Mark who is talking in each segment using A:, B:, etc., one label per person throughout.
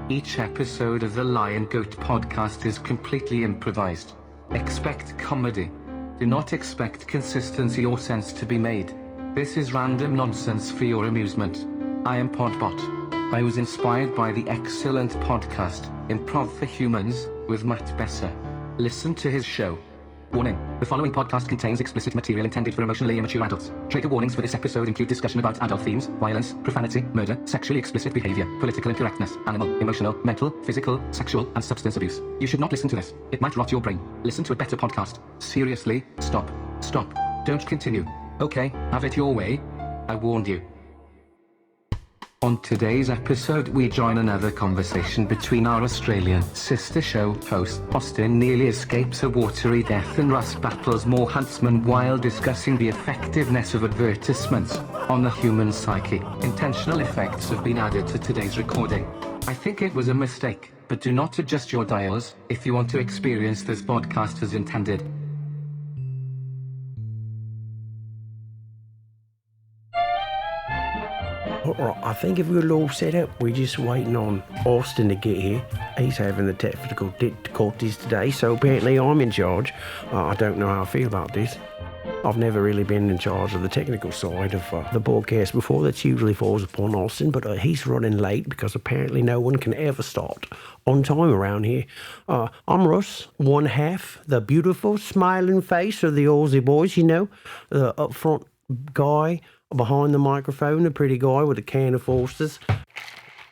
A: Each episode of the Lion Goat podcast is completely improvised. Expect comedy. Do not expect consistency or sense to be made. This is random nonsense for your amusement. I am Podbot. I was inspired by the excellent podcast, Improv for Humans, with Matt Besser. Listen to his show. Warning: the following podcast contains explicit material intended for emotionally immature adults. Trigger warnings for this episode include discussion about adult themes, violence, profanity, murder, sexually explicit behavior, political incorrectness, animal, emotional, mental, physical, sexual, and substance abuse. You should not listen to this. It might rot your brain. Listen to a better podcast. Seriously, stop. Stop. Don't continue. Okay, have it your way. I warned you. On today's episode, we join another conversation between our Australian sister show host. Austin nearly escapes a watery death and Russ battles more huntsmen while discussing the effectiveness of advertisements on the human psyche. Intentional effects have been added to today's recording. I think it was a mistake, but do not adjust your dials if you want to experience this podcast as intended.
B: Alright, I think if we're all set up, we're just waiting on Austin to get here. He's having the technical difficulties today, so apparently I'm in charge. I don't know how I feel about this. I've never really been in charge of the technical side of the broadcast before. That usually falls upon Austin, but he's running late because apparently no one can ever start on time around here. I'm Russ, one half, the beautiful, smiling face of the Aussie boys, you know, the up-front guy behind the microphone, a pretty guy with a can of Forsters.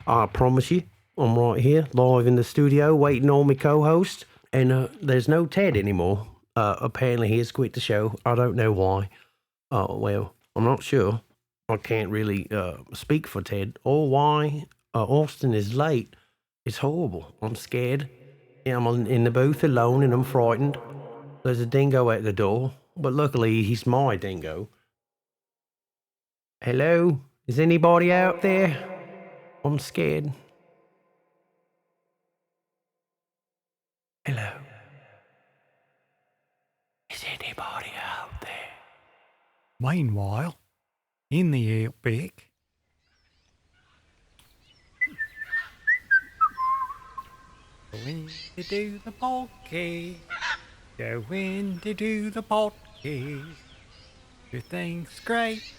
B: I promise you, I'm right here, live in the studio, waiting on my co-host. And there's no Ted anymore. Apparently he has quit the show. I don't know why. Well, I'm not sure. I can't really speak for Ted or why Austin is late. It's horrible. I'm scared. Yeah, I'm in the booth alone and I'm frightened. There's a dingo at the door, but luckily he's my dingo. Hello? Is anybody out there? I'm scared. Hello? Is anybody out there?
C: Meanwhile, in the outback, going to do the podcast, going to do the podcast. Everything's great.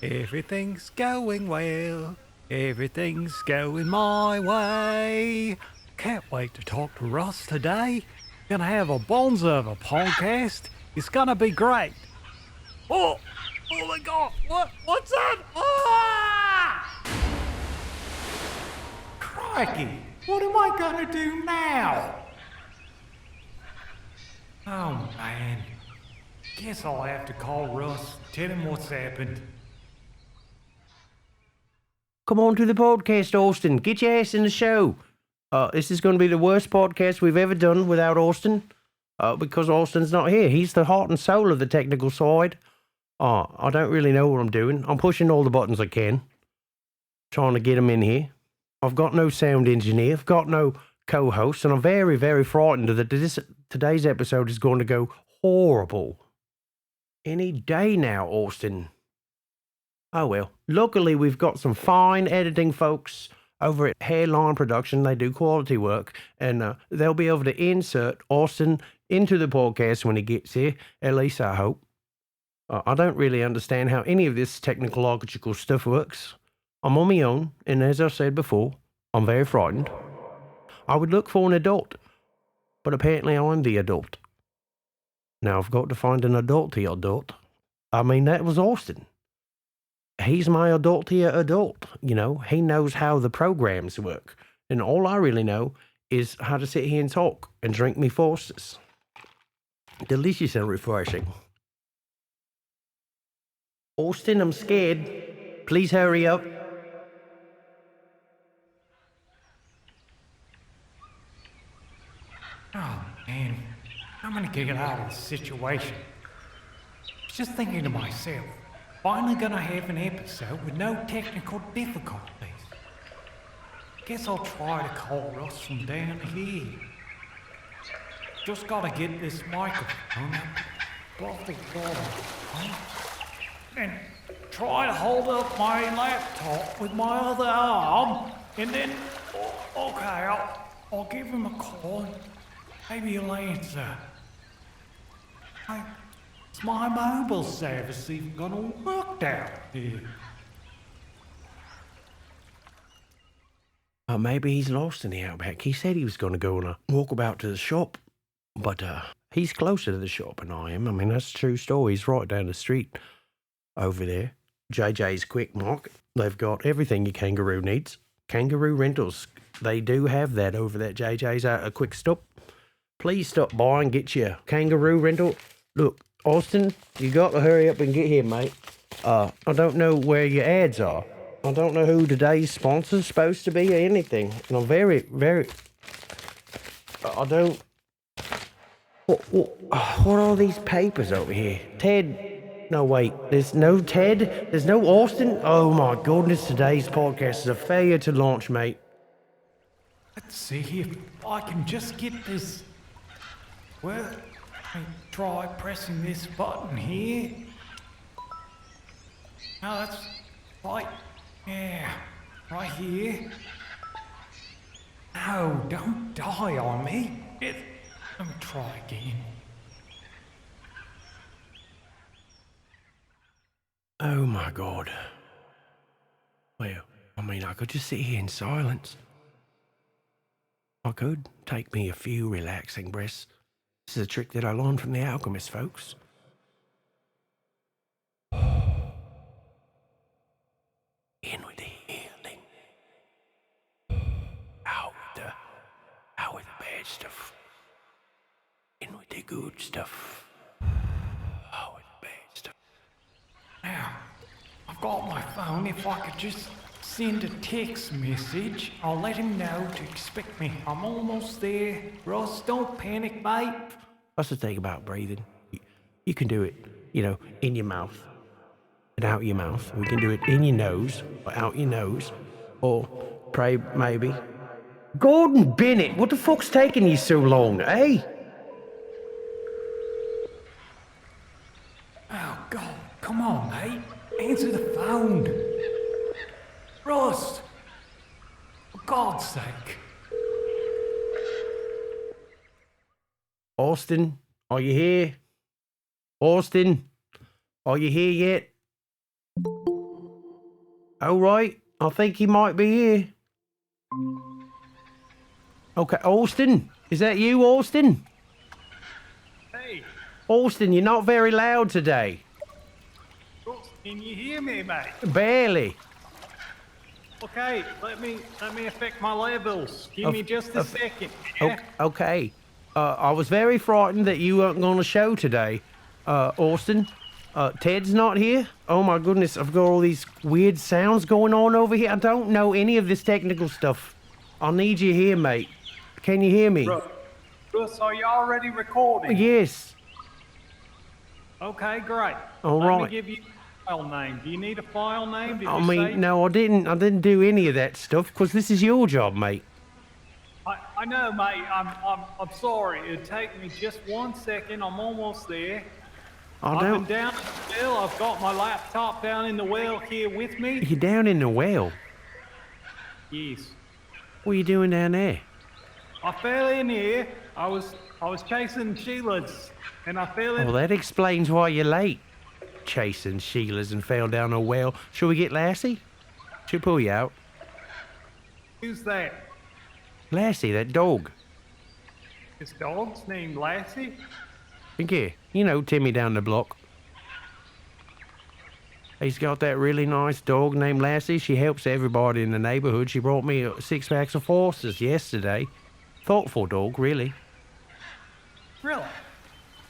C: Everything's going well, everything's going my way. Can't wait to talk to Russ today. Gonna have a bonza of a podcast. It's gonna be great. Oh my God, what's that? Ah! Crikey, what am I gonna do now? Oh man, guess I'll have to call Russ, tell him what's happened.
B: Come on to the podcast, Austin. Get your ass in the show. This is going to be the worst podcast we've ever done without Austin, because Austin's not here. He's the heart and soul of the technical side. I don't really know what I'm doing. I'm pushing all the buttons I can, trying to get him in here. I've got no sound engineer. I've got no co-host, and I'm very, very frightened that today's episode is going to go horrible. Any day now, Austin. Oh well, luckily we've got some fine editing folks over at Hairline Production. They do quality work, and they'll be able to insert Austin into the podcast when he gets here, at least I hope. I don't really understand how any of this technological stuff works. I'm on my own, and as I said before, I'm very frightened. I would look for an adult, but apparently I'm the adult. Now I've got to find an adulty adult. I mean, that was Austin. He's my adultia adult, you know. He knows how the programs work. And all I really know is how to sit here and talk and drink me Forsters. Delicious and refreshing. Austin, I'm scared. Please hurry up.
C: Oh man, I'm gonna get out of this situation. Just thinking to myself, finally gonna have an episode with no technical difficulties. Guess I'll try to call Russ from down here. Just gotta get this microphone above the wall, and try to hold up my laptop with my other arm, and then Okay, I'll give him a call. Maybe he'll answer. Hey, is my mobile service even gonna work down here?
B: Maybe he's lost in the outback. He said he was going to go on a walkabout to the shop, but he's closer to the shop than I am. I mean, that's a true story. He's right down the street over there. JJ's Quick Market. They've got everything your kangaroo needs. Kangaroo rentals. They do have that over there. JJ's a quick stop. Please stop by and get your kangaroo rental. Look, Austin, you got to hurry up and get here, mate. I don't know where your ads are. I don't know who today's sponsor's supposed to be or anything. And I'm very... I don't... What are these papers over here? Ted... No, wait. There's no Ted? There's no Austin? Oh, my goodness. Today's podcast is a failure to launch, mate.
C: Let's see if I can just get this. Well, let me try pressing this button here. No, that's right. Yeah, right here. No, don't die on me. Let me try again.
B: Oh, my God. Well, I mean, I could just sit here in silence. I could take me a few relaxing breaths. This is a trick that I learned from the alchemist, folks. In with the healing. Out with the bad stuff. In with the good stuff. Out with the bad stuff.
C: Now, I've got my phone. If I could just send a text message, I'll let him know to expect me. I'm almost there. Russ, don't panic, mate.
B: That's the thing about breathing. You can do it, in your mouth and out your mouth. We can do it in your nose or out your nose. Or pray, maybe. Gordon Bennett, what the fuck's taking you so long, eh?
C: Oh, God, come on, mate. Answer the phone. Russ, for God's sake.
B: Austin, are you here? Austin, are you here yet? All right, I think he might be here. Okay, Austin, is that you, Austin?
C: Hey,
B: Austin, you're not very loud today.
C: Russ, can you hear me, mate?
B: Barely.
C: Okay, let me affect my levels. Give me just a second. Yeah?
B: Okay. I was very frightened that you weren't going to show today, Austin. Ted's not here. Oh my goodness, I've got all these weird sounds going on over here. I don't know any of this technical stuff. I'll need you here, mate. Can you hear me?
C: Russ, are you already recording?
B: Yes.
C: Okay, great.
B: All
C: Let
B: right.
C: me give you a file name. Do you need a file name?
B: No, I didn't do any of that stuff because this is your job, mate.
C: I know, mate. I'm sorry. It'll take me just 1 second. I'm almost there. I've been down in the well. I've got my laptop down in the well here with me.
B: You're down in the well?
C: Yes.
B: What are you doing down there?
C: I fell in here. I was chasing sheilas, and I fell in.
B: Well, that explains why you're late. Chasing sheilas and fell down a well. Shall we get Lassie? She'll pull you out.
C: Who's that?
B: Lassie, that dog.
C: This dog's named Lassie?
B: Yeah, Timmy down the block. He's got that really nice dog named Lassie. She helps everybody in the neighborhood. She brought me 6 packs of Forsters yesterday. Thoughtful dog, really.
C: Really?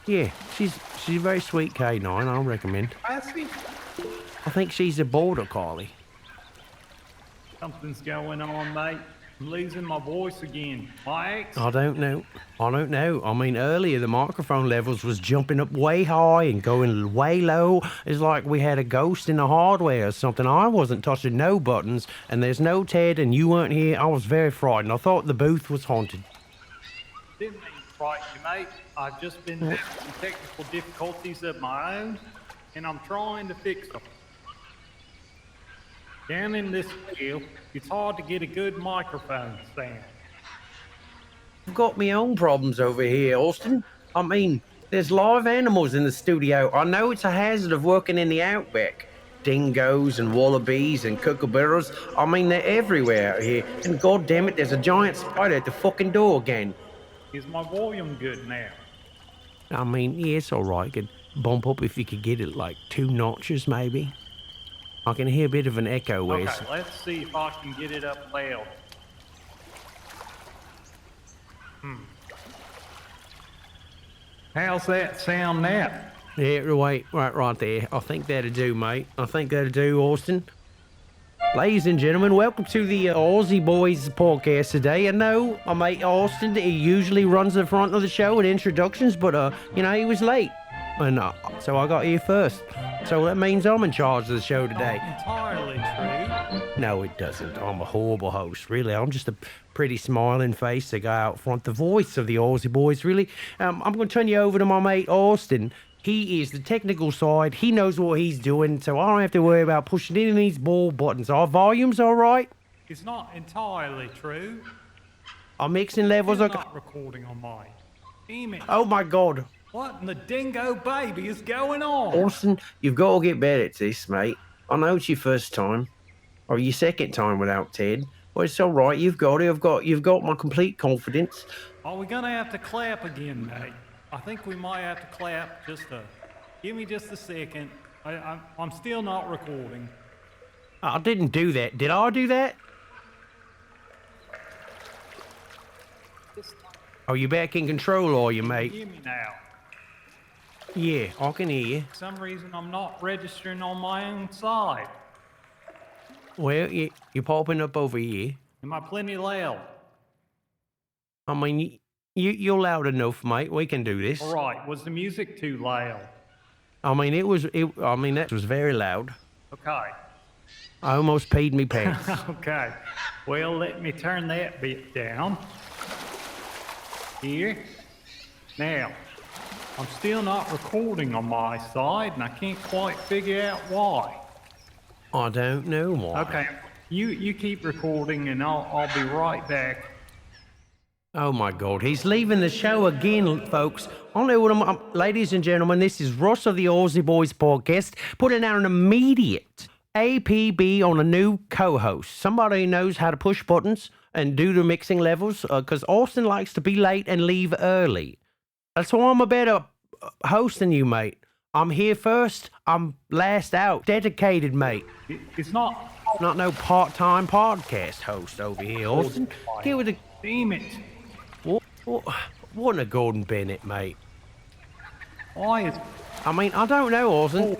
B: Yeah, she's a very sweet K9, I'll recommend.
C: Lassie?
B: I think she's a border collie.
C: Something's going on, mate. I'm losing my voice again. My ex?
B: I don't know. I mean, earlier the microphone levels was jumping up way high and going way low. It's like we had a ghost in the hardware or something. I wasn't touching no buttons, and there's no Ted, and you weren't here. I was very frightened. I thought the booth was haunted.
C: Didn't mean to frighten you, mate. I've just been having some technical difficulties of my own, and I'm trying to fix them. Down in this field, it's hard to get a good microphone sound.
B: I've got my own problems over here, Austin. I mean, there's live animals in the studio. I know it's a hazard of working in the outback. Dingos and wallabies and kookaburras. I mean, they're everywhere out here. And god damn it, there's a giant spider at the fucking door again.
C: Is my volume good now?
B: I mean, yeah, it's all right. Could bump up if you could get it like 2 notches, maybe. I can hear a bit of an echo,
C: Okay,
B: Wes.
C: let's see if I can get it up loud. How's that sound now?
B: Yeah, wait, right there. I think that'll do, mate. I think that'll do, Austin. Ladies and gentlemen, welcome to the Aussie Boys podcast today. I know my mate Austin, he usually runs the front of the show with introductions, but, he was late. And so I got here first. So that means I'm in charge of the show today.
C: Entirely true.
B: No, it doesn't. I'm a horrible host, really. I'm just a pretty smiling face, the guy out front, the voice of the Aussie Boys, really. I'm going to turn you over to my mate Austin. He is the technical side. He knows what he's doing, so I don't have to worry about pushing any of these ball buttons. Our volume's all right.
C: It's not entirely true.
B: Our mixing levels
C: Still
B: are...
C: not recording on mine. Damn it.
B: Oh, my God.
C: What in the dingo baby is going on?
B: Austin, you've got to get better at this, mate. I know it's your first time, or your second time without Ted. Well, it's all right. You've got it. You've got my complete confidence.
C: Are we gonna have to clap again, mate? I think we might have to clap. Give me just a second. I'm still not recording.
B: I didn't do that. Did I do that? Are you back in control, are you, mate?
C: Hear me now.
B: Yeah, I can hear you.
C: For some reason, I'm not registering on my own side.
B: Well, you're popping up over here.
C: Am I plenty loud?
B: I mean, you're loud enough, mate. We can do this.
C: All right. Was the music too loud?
B: I mean, that was very loud.
C: Okay.
B: I almost peed me pants.
C: Okay. Well, let me turn that bit down. Here. Now, I'm still not recording on my side, and I can't quite figure out why.
B: I don't know why.
C: Okay. You keep recording, and I'll be right back.
B: Oh my God, he's leaving the show again, folks. I know what ladies and gentlemen, this is Russ of the Aussie Boys podcast, putting out an immediate APB on a new co-host. Somebody who knows how to push buttons and do the mixing levels, because Austin likes to be late and leave early. That's why I'm a better host than you, mate. I'm here first, I'm last out. Dedicated, mate.
C: It's not
B: no part-time podcast host over here, Austin. Get with the...
C: Damn it.
B: What a Gordon Bennett, mate.
C: Why is...
B: I mean, I don't know, Austin.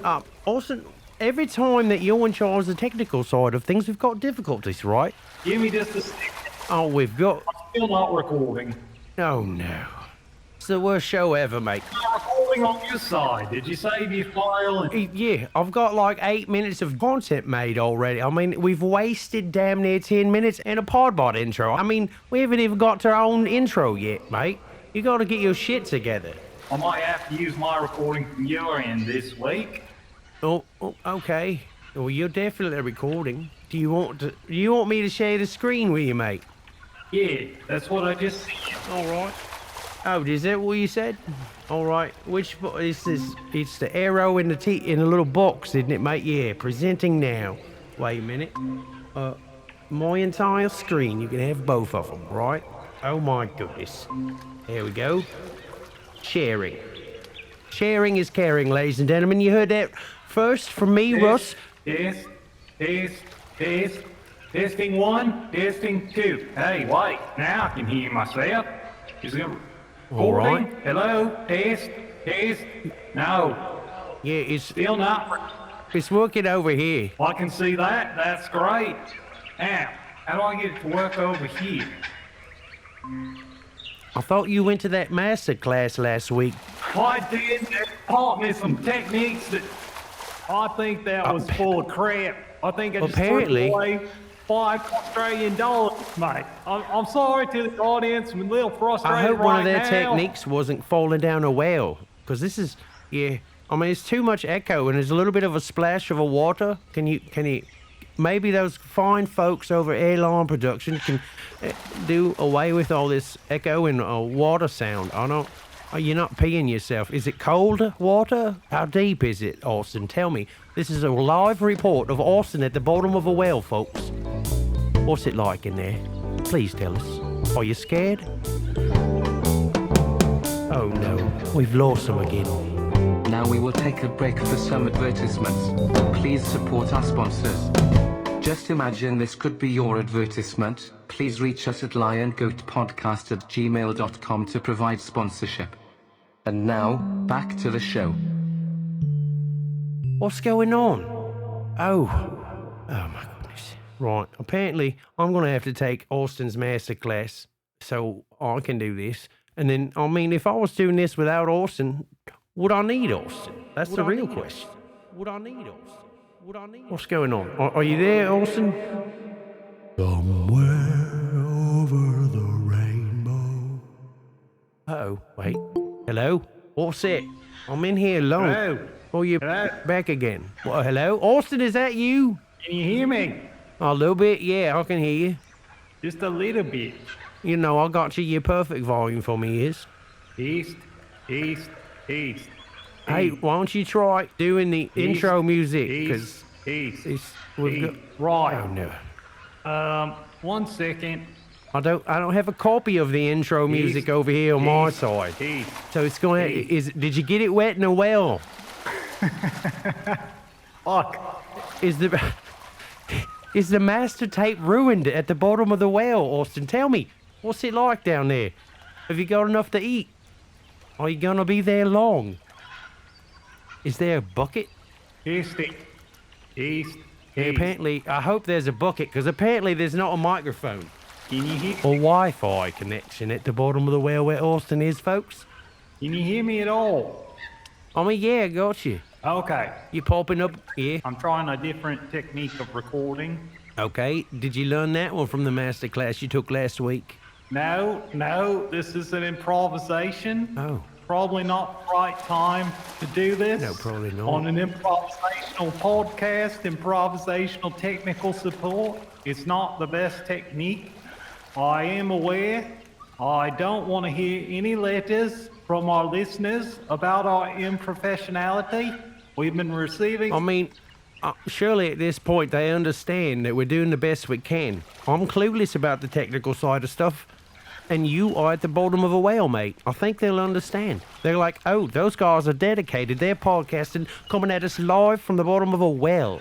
B: Austin, every time that you're in charge of the technical side of things, we've got difficulties, right?
C: Give me just a second.
B: Oh, we've got...
C: I'm still not recording.
B: Oh, no. It's the worst show ever, mate.
C: I'm recording on your side. Did you save your file?
B: Yeah, I've got like 8 minutes of content made already. I mean, we've wasted damn near 10 minutes in a Podbot intro. I mean, we haven't even got to our own intro yet, mate. You got to get your shit together.
C: I might have to use my recording from your end this week.
B: Oh, okay. Well, you're definitely recording. Do you want me to share the screen with you, mate?
C: Yeah, that's what I just said.
B: All right. Oh, is that what you said? All right. Which is this? It's the arrow in the little box, isn't it, mate? Yeah. Presenting now. Wait a minute. My entire screen. You can have both of them, right? Oh my goodness. There we go. Sharing. Sharing is caring, ladies and gentlemen. You heard that first from me, Russ.
C: Testing 1, testing 2. Hey, wait. Now I can hear myself. Is it...
B: All right.
C: Hello, test. No,
B: Yeah, it's
C: still not.
B: it's working over here.
C: I can see that. That's great. Now, how do I get it to work over here?
B: I thought you went to that master class last week.
C: I did. They taught me some techniques that I think that was full of crap. I think I just
B: Apparently.
C: threw away $5 Australian, mate. I'm sorry to the audience. I'm a little frustrated
B: I hope one of their
C: now.
B: techniques wasn't falling down a well, because this is, yeah. I mean, it's too much echo, and there's a little bit of a splash of a water. Can you maybe those fine folks over at Airline Production can do away with all this echoing water sound. You're not peeing yourself. Is it cold water? How deep is it, Austin? Tell me. This is a live report of Austin at the bottom of a well, folks. What's it like in there? Please tell us. Are you scared? Oh no, we've lost him again.
A: Now we will take a break for some advertisements. Please support our sponsors. Just imagine this could be your advertisement. Please reach us at liongoatpodcast@gmail.com to provide sponsorship. And now, back to the show.
B: What's going on? Oh my goodness. Right, apparently I'm going to have to take Austin's master class so I can do this. And then, if I was doing this without Austin, would I need Austin? That's the real question. Would I need Austin? What's going on? Are you there, Austin? Somewhere over the rainbow. Uh-oh, wait. Hello? What's it? I'm in here alone.
C: Hello?
B: Oh, you're back again. Well, hello? Austin, is that you?
C: Can you hear me?
B: A little bit, yeah, I can hear you.
C: Just a little bit.
B: You know, I got you your perfect volume for me is.
C: East, east, east.
B: Hey, why don't you try doing the intro music?
C: East, east,
B: we've got...
C: Right.
B: Oh, no.
C: 1 second.
B: I don't have a copy of the intro music over here on my side.
C: East.
B: So it's going to... Did you get it wet in a well?
C: Fuck.
B: Is the master tape ruined at the bottom of the well, Austin? Tell me, what's it like down there? Have you got enough to eat? Are you going to be there long? Is there a bucket?
C: East.
B: Yeah, apparently, I hope there's a bucket, because apparently there's not a microphone.
C: Can you hear?
B: Or Wi-Fi connection at the bottom of the well where Austin is, folks.
C: Can you hear me at all?
B: Yeah, I got you.
C: Okay.
B: You popping up here?
C: I'm trying a different technique of recording.
B: Okay. Did you learn that one from the master class you took last week?
C: No, this is an improvisation.
B: Oh.
C: Probably not the right time to do this.
B: No, probably not.
C: On an improvisational podcast, improvisational technical support. It's not the best technique. I am aware. I don't want to hear any letters from our listeners about our improfessionality. We've been receiving...
B: surely at this point they understand that we're doing the best we can. I'm clueless about the technical side of stuff. And you are at the bottom of a well, mate. I think they'll understand. They're like, oh, those guys are dedicated. They're podcasting, coming at us live from the bottom of a well.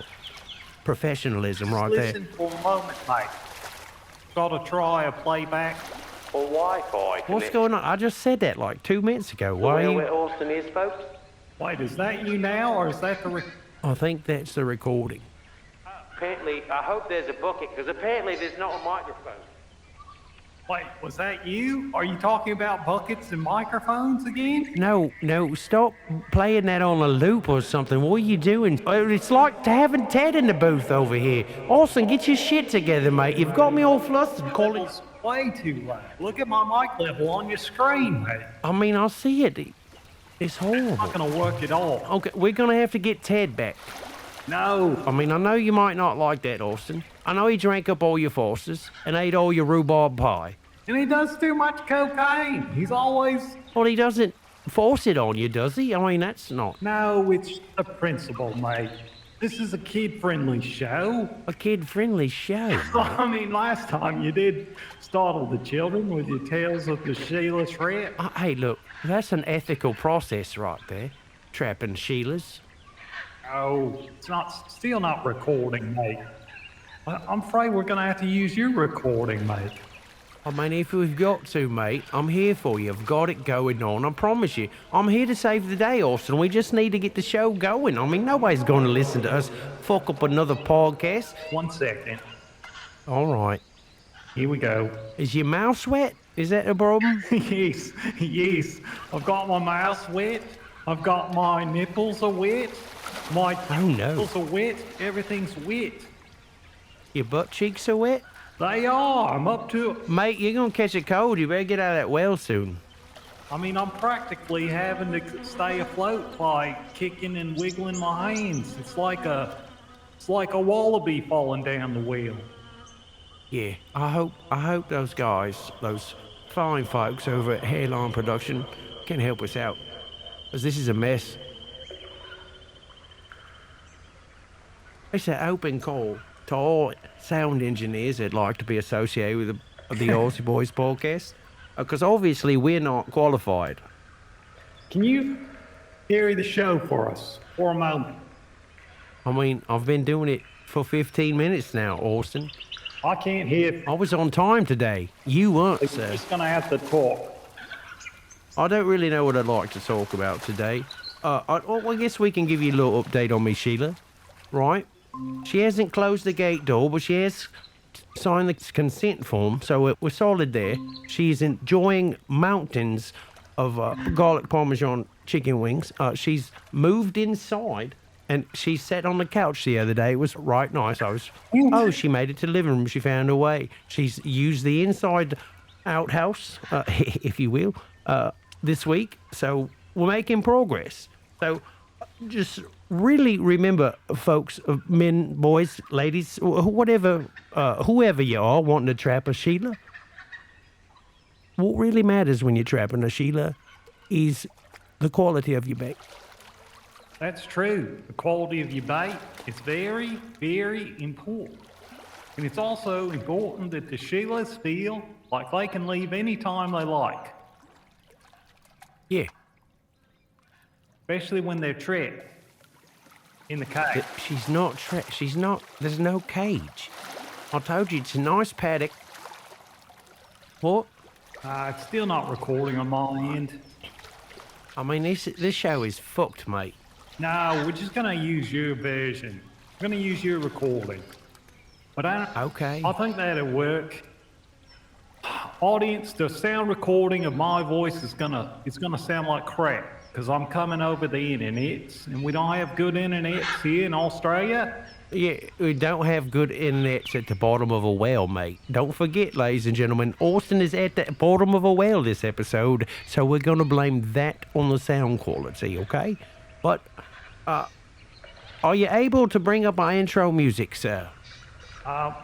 B: Professionalism right there.
C: Listen for a moment, mate. Got to try a playback or Wi-Fi.
B: What's going on? I just said that like 2 minutes ago. Why are you...
D: where Austin is, folks?
C: Wait, is that you now, or is that the...
B: I think that's the recording.
D: Apparently, I hope there's a bucket, because apparently there's not a microphone.
C: Wait, was that you? Are you talking about buckets and microphones again?
B: No, stop playing that on a loop or something. What are you doing? It's like having Ted in the booth over here. Austin, get your shit together, mate. You've got me all flustered. Call it...
C: It's way too loud. Look at my mic level on your screen, mate.
B: I see it. It's horrible.
C: It's not going to work at all.
B: Okay, we're going to have to get Ted back.
C: No.
B: I know you might not like that, Austin. I know he drank up all your Fosters and ate all your rhubarb pie.
C: And he does too much cocaine. He's always...
B: Well, he doesn't force it on you, does he? That's not...
C: No, it's the principle, mate. This is a kid-friendly show.
B: A kid-friendly show?
C: Last time you did startle the children with your tales of the sheilas rat.
B: Hey, look, that's an ethical process right there. Trapping sheilas.
C: Oh, it's still not recording, mate. I'm afraid we're going to have to use your recording, mate.
B: If we've got to, mate, I'm here for you. I've got it going on, I promise you. I'm here to save the day, Austin. We just need to get the show going. Nobody's going to listen to us fuck up another podcast.
C: 1 second.
B: All right.
C: Here we go.
B: Is your mouth wet? Is that a problem?
C: Yes. I've got my mouth wet. I've got my nipples are wet. My nipples are wet. Everything's wet.
B: Your butt cheeks are wet?
C: They are. I'm up to it.
B: Mate, you're going to catch a cold. You better get out of that well soon.
C: I'm practically having to stay afloat by kicking and wiggling my hands. It's like a It's like a wallaby falling down the well.
B: Yeah, I hope those guys, those fine folks over at Hairline Production can help us out, because this is a mess. It's an open call to all sound engineers that'd like to be associated with the Aussie Boys podcast, because obviously we're not qualified.
C: Can you carry the show for us for a moment?
B: I mean, I've been doing it for 15 minutes now, Austin.
C: I can't hear.
B: I was on time today. You weren't,
C: You're
B: sir.
C: just gonna have to talk.
B: I don't really know what I'd like to talk about today. I guess we can give you a little update on Miss Sheila, right? She hasn't closed the gate door, but she has signed the consent form, so we're solid there. She's enjoying mountains of garlic parmesan chicken wings. She's moved inside, and she sat on the couch the other day. It was right nice. She made it to the living room. She found her way. She's used the inside outhouse, if you will, this week. So we're making progress. So just really remember, folks, men, boys, ladies, whatever, whoever you are wanting to trap a Sheila, what really matters when you're trapping a Sheila is the quality of your bait.
C: That's true. The quality of your bait is very, very important. And it's also important that the Sheilas feel like they can leave any time they like,
B: Yeah.
C: especially when they're trapped in the cage.
B: She's not, there's no cage. I told you, it's a nice paddock. What?
C: It's still not recording on my end.
B: I mean, this show is fucked, mate.
C: No, we're just gonna use your version. We're gonna use your recording. But
B: Okay.
C: I think that'll work. Audience, the sound recording of my voice is gonna sound like crap because I'm coming over the internet, and we don't have good internet here in Australia.
B: Yeah, we don't have good internets at the bottom of a well, mate. Don't forget, ladies and gentlemen, Austin is at the bottom of a well this episode, so we're gonna blame that on the sound quality, okay? But, are you able to bring up our intro music, sir?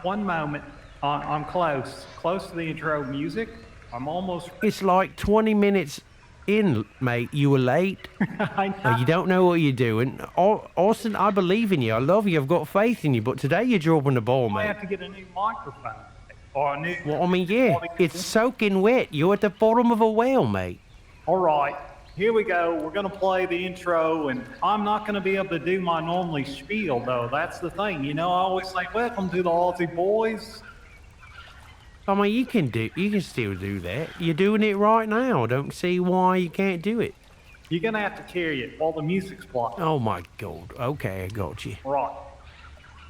C: One moment. I'm close to the intro music. I'm almost.
B: It's like 20 minutes in, mate. You were late.
C: I know.
B: You don't know what you're doing. Austin, I believe in you. I love you. I've got faith in you. But today you're dropping the ball,
C: I
B: mate.
C: have to get a new microphone or a new.
B: Well, I mean, yeah, it's soaking wet. You're at the bottom of a well, mate.
C: All right, here we go. We're gonna play the intro, and I'm not gonna be able to do my normally spiel though. That's the thing, you know. I always say, "Welcome to the Aussie Boys."
B: I mean, you can still do that. You're doing it right now. I don't see why you can't do it.
C: You're gonna have to carry it while the music's playing.
B: Oh my God. Okay, I got you.
C: Right,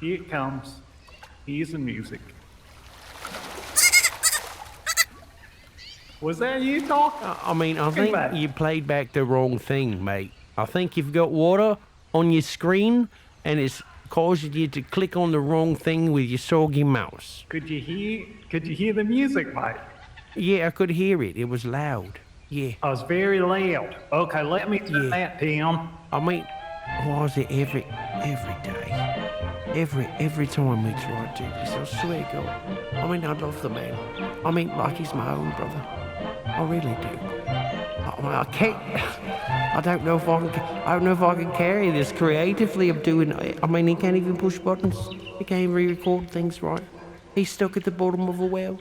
C: here it comes. Here's the music. Was that you talking?
B: I mean, I think you played back the wrong thing, mate. I think you've got water on your screen, and it's causing you to click on the wrong thing with your soggy mouse.
C: Could you hear the music, mate?
B: Yeah, I could hear it. It was loud. Yeah.
C: I was very loud. Okay, let me turn that down.
B: I mean, why is it every day? Every time we try to do this, I swear to God. I mean, I love the man. I mean, like he's my own brother. I really do. I mean, I can't. I don't know if I can carry this creatively. I'm doing. I mean, he can't even push buttons. He can't even record things right. He's stuck at the bottom of a well.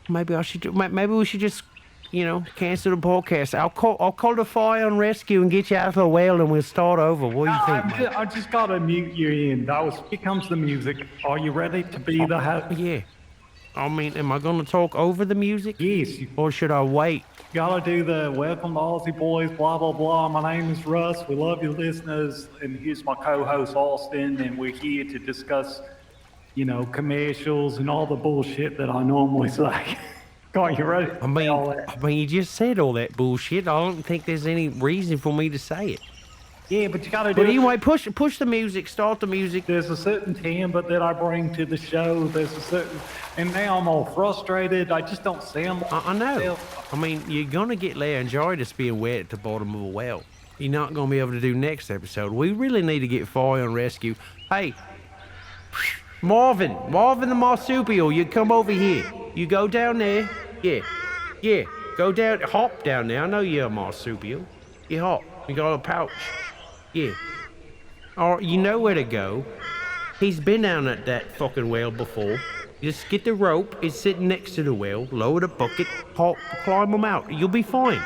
B: Maybe we should just, cancel the podcast. I'll call the fire and rescue and get you out of the well, and we'll start over. What do you think, mate?
C: I just gotta mute you in. Here comes the music. Are you ready to be the host?
B: Yeah. I mean, am I going to talk over the music?
C: Yes.
B: Or should I wait?
C: Gotta do the welcome to Aussie Boys, blah, blah, blah. My name is Russ. We love you listeners. And here's my co-host, Austin. And we're here to discuss, commercials and all the bullshit that I normally say. God, you ready?
B: I mean, you just said all that bullshit. I don't think there's any reason for me to say it.
C: Yeah, but you gotta do
B: But anyway, push the music, start the music.
C: There's a certain timbre that I bring to the show. And now I'm all frustrated. I just don't sound like
B: I know.
C: myself.
B: I mean, you're going to get laryngitis being wet at the bottom of a well. You're not going to be able to do next episode. We really need to get fire and rescue Hey, Marvin the marsupial, you come over here. You go down there. Yeah, go down, hop down there. I know you're a marsupial. You hop, you got a pouch. Yeah. Or you know where to go. He's been down at that fucking well before. Just get the rope, it's sitting next to the well, lower the bucket, hop, climb him out. You'll be fine.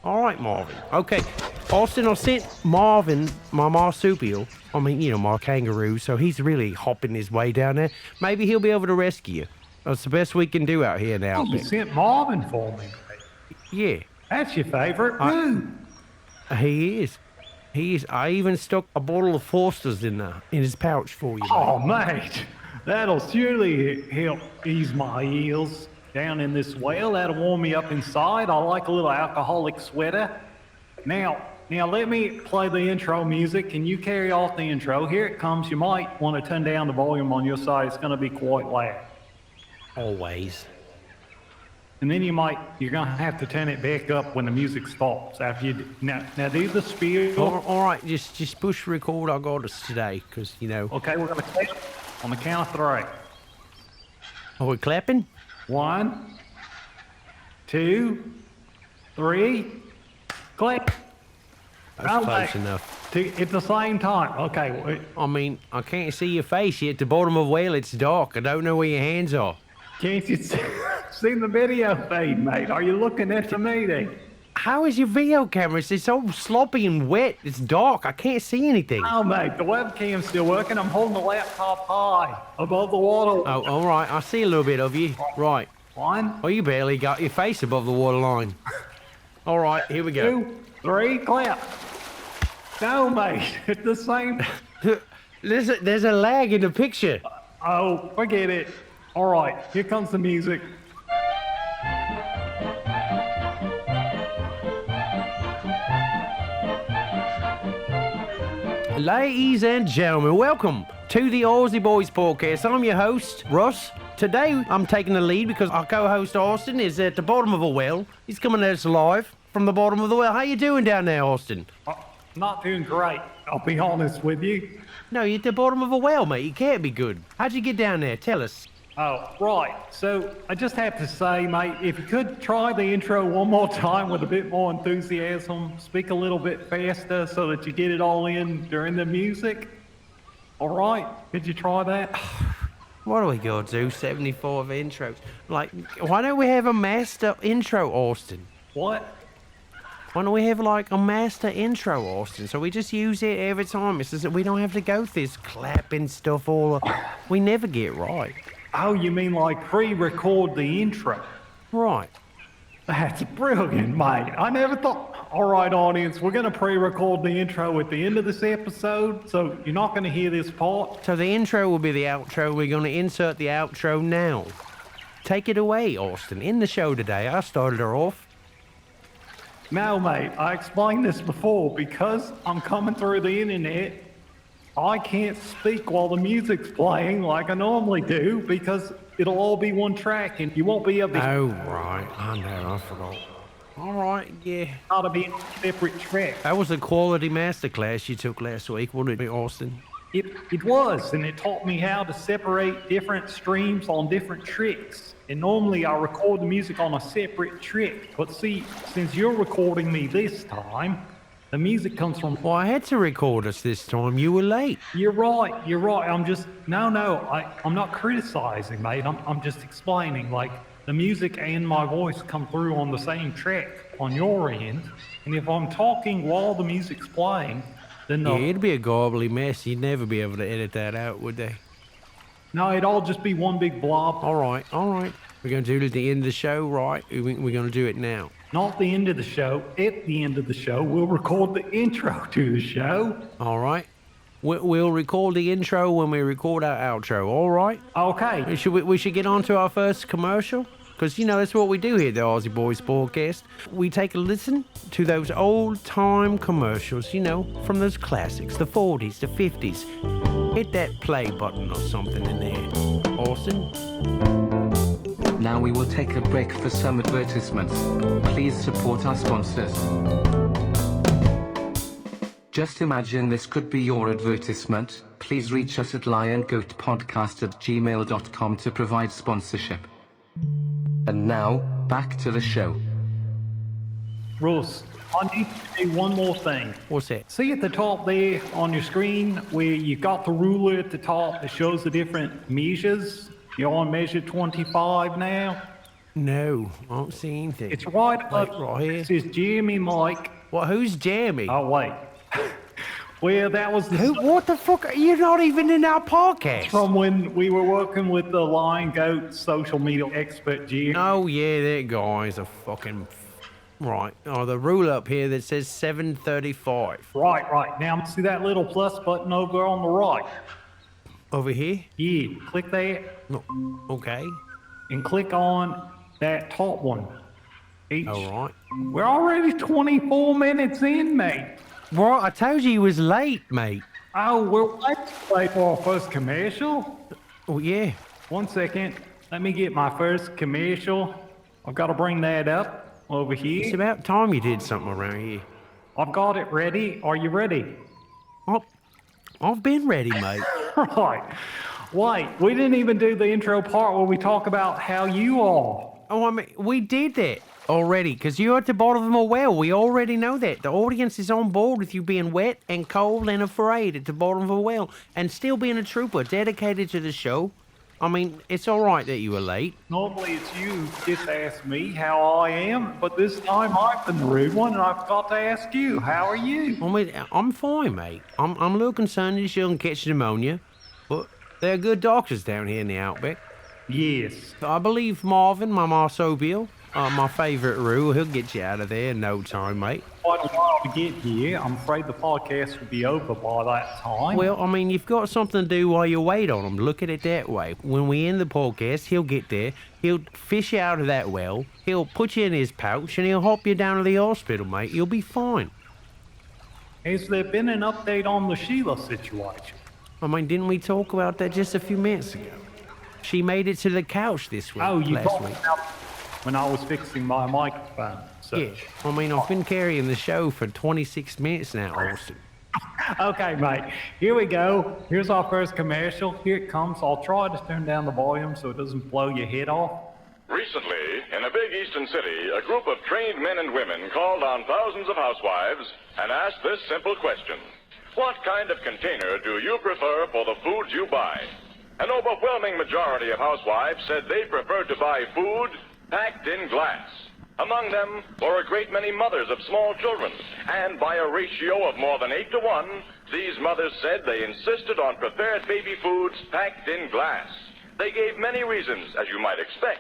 B: All right, Marvin. Okay, Austin, I sent Marvin, my marsupial, my kangaroo, so he's really hopping his way down there. Maybe he'll be able to rescue you. That's the best we can do out here now.
C: You sent Marvin for me.
B: Yeah.
C: That's your favorite food.
B: He is. I even stuck a bottle of Foster's in his pouch for you.
C: Oh, mate. That'll surely help ease my heels down in this well. That'll warm me up inside. I like a little alcoholic sweater. Now let me play the intro music. Can you carry off the intro? Here it comes. You might want to turn down the volume on your side. It's going to be quite loud.
B: Always.
C: And then you're going to have to turn it back up when the music stops after you do. Now do the spiel.
B: All right, just push record. I got us today, because,
C: Okay, we're going to clap on the count of 3.
B: Are we clapping?
C: 1, 2, 3, clap.
B: That's close enough.
C: At the same time. Okay.
B: I can't see your face. You're at the bottom of the well. It's dark. I don't know where your hands are.
C: Can't you see the video feed, mate? Are you looking at the meeting?
B: How is your video camera? It's so sloppy and wet. It's dark. I can't see anything.
C: Oh, mate, the webcam's still working. I'm holding the laptop high above the water.
B: Oh, all right. I see a little bit of you. Right.
C: 1.
B: Oh, you barely got your face above the waterline. All right, here we go.
C: 2, 3, clap. No, mate, it's the same.
B: There's a lag in the picture.
C: Oh, forget it. All right, here comes the music.
B: Ladies and gentlemen, welcome to the Aussie Boys podcast. I'm your host, Russ. Today, I'm taking the lead because our co-host, Austin, is at the bottom of a well. He's coming at us live from the bottom of the well. How you doing down there, Austin?
C: Not doing great, I'll be honest with you.
B: No, you're at the bottom of a well, mate. You can't be good. How'd you get down there? Tell us.
C: Oh, right. So I just have to say, mate, if you could try the intro one more time with a bit more enthusiasm, speak a little bit faster so that you get it all in during the music. All right? Could you try that?
B: What are we going to do? 74 intros. Why don't we have a master intro, Austin?
C: What?
B: Why don't we have a master intro, Austin? So we just use it every time. It's just that we don't have to go through this clapping stuff we never get right.
C: Oh, you mean pre-record the intro?
B: Right.
C: That's brilliant, mate. I never thought. All right, audience, we're going to pre-record the intro at the end of this episode, so you're not going to hear this part.
B: So the intro will be the outro. We're going to insert the outro now. Take it away, Austin. In the show today, I started her off.
C: No, mate, I explained this before. Because I'm coming through the internet, I can't speak while the music's playing like I normally do because it'll all be one track and you won't be able to...
B: Oh, right. I know, I forgot. All right, yeah.
C: How to be a separate track.
B: That was a quality masterclass you took last week, wasn't it, Austin?
C: It was, and it taught me how to separate different streams on different tricks. And normally I record the music on a separate trick. But see, since you're recording me this time, the music comes from...
B: Well, I had to record us this time. You were late.
C: You're right. I'm just... No, I'm not criticizing, mate. I'm just explaining. The music and my voice come through on the same track on your end. And if I'm talking while the music's playing, then...
B: Yeah, it'd be a garbly mess. You'd never be able to edit that out, would they?
C: No, it'd all just be one big blob.
B: All right. We're going to do it at the end of the show, right? We're going to do it now.
C: Not the end of the show. At the end of the show, we'll record the intro to the show.
B: All right. We'll record the intro when we record our outro, all right?
C: Okay.
B: We should get on to our first commercial? Because, that's what we do here at the Aussie Boys podcast. We take a listen to those old-time commercials, from those classics, the 40s, the 50s. Hit that play button or something in there. Austin?
A: Now we will take a break for some advertisements. Please support our sponsors. Just imagine this could be your advertisement. Please reach us at liongoatpodcast@gmail.com to provide sponsorship. And now, back to the show.
C: Russ, I need to do one more thing.
B: What's that?
C: See at the top there on your screen where you've got the ruler at the top that shows the different measures? You're on measure 25 now?
B: No, I don't see anything.
C: It's right
B: Like,
C: up
B: right here.
C: It says Jeremy Mike.
B: What? Who's Jeremy?
C: Oh, wait. Well, that was the
B: Who? What the fuck? You're not even in our podcast.
C: from when we were working with the Lion Goat social media expert, Jeremy.
B: Oh yeah, that guy's a fucking right. Oh, the rule up here that says 7:35
C: Right. Now, see that little plus button over on the right?
B: over here.
C: Yeah, click that
B: No, okay.
C: and click on that top one.
B: All right.
C: We're already 24 minutes in, mate.
B: Right, I told you was late, mate.
C: Oh, we're waiting for our first commercial.
B: Oh yeah.
C: 1 second. Let me get my first commercial. I've got to bring that up over
B: It's
C: here.
B: about time you did something around here.
C: I've got it ready. Are you ready?
B: I've been ready, mate.
C: Right. Wait, we didn't even do the intro part where we talk about how you are.
B: Oh, I mean, we did that already, because you're at the bottom of a well. We already know that. The audience is on board with you being wet and cold and afraid at the bottom of a well and still being a trooper dedicated to the show. I mean, it's all right that you were late.
C: Normally it's you who gets to ask me how I am, but this time I've been the rude one and I've got to ask you, how are you?
B: I mean, I'm fine, mate. I'm a little concerned that you'll catch pneumonia, but there are good doctors down here in the outback.
C: Yes.
B: I believe Marvin, my marsupial, my favourite roo, he'll get you out of there in no time, mate.
C: Quite a while to get here. I'm afraid the podcast will be over by that time.
B: Well, I mean, you've got something to do while you wait on him. Look at it that way. When we end the podcast, he'll get there, he'll fish you out of that well, he'll put you in his pouch, and he'll hop you down to the hospital, mate. You'll be fine.
C: Has there been an update on the Sheila situation?
B: I mean, didn't we talk about that just a few minutes ago? She made it to the couch this week,
C: Oh, you
B: last
C: talked
B: week.
C: about when I was fixing my microphone. So.
B: Yeah, I mean, I've been carrying the show for 26 minutes now, Austin.
C: Okay, mate. Here we go. Here's our first commercial. Here it comes. I'll try to turn down the volume so it doesn't blow your head off.
E: Recently, in a big eastern city, a group of trained men and women called on thousands of housewives and asked this simple question. What kind of container do you prefer for the foods you buy? An overwhelming majority of housewives said they preferred to buy food packed in glass. Among them were a great many mothers of small children, and by a ratio of more than 8-to-1, these mothers said they insisted on prepared baby foods packed in glass. They gave many reasons, as you might expect,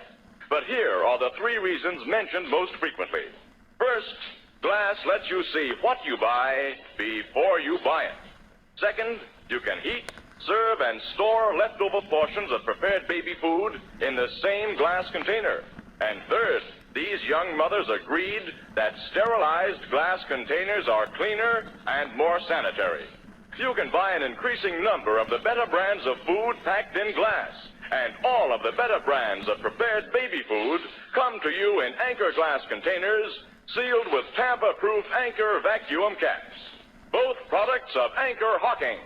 E: but here are the 3 reasons mentioned most frequently. First, glass lets you see what you buy before you buy it. Second, you can heat, serve, and store leftover portions of prepared baby food in the same glass container. And third, these young mothers agreed that sterilized glass containers are cleaner and more sanitary. You can buy an increasing number of the better brands of food packed in glass, and all of the better brands of prepared baby food come to you in Anchor glass containers sealed with tamper-proof Anchor vacuum caps. Both products of Anchor Hawking.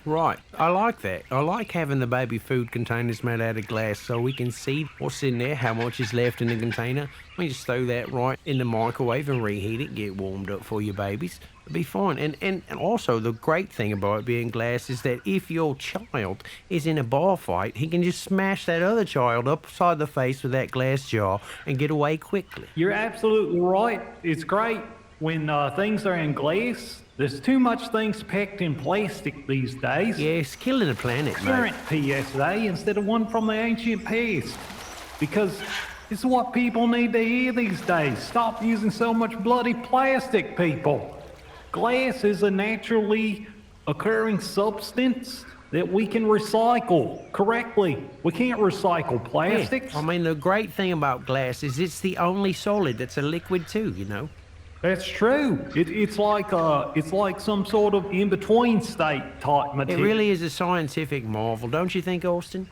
B: Right, I like that. I like having the baby food containers made out of glass so we can see what's in there, how much is left in the container. We just throw that right in the microwave and reheat it, get warmed up for your babies. It'll be fine. And also, the great thing about it being glass is that if your child is in a bar fight, he can just smash that other child upside the face with that glass jar and get away quickly.
C: You're absolutely right. It's great when things are in glass. There's too much things packed in plastic these days.
B: Yeah, it's killing the planet, mate.
C: Current PSA instead of one from the ancient past. Because it's what people need to hear these days. Stop using so much bloody plastic, people. Glass is a naturally occurring substance that we can recycle correctly. We can't recycle plastics.
B: Yeah, I mean, the great thing about glass is it's the only solid that's a liquid too, you know?
C: That's true. It's like some sort of in-between state type
B: It
C: material.
B: really is a scientific marvel, don't you think, Austin?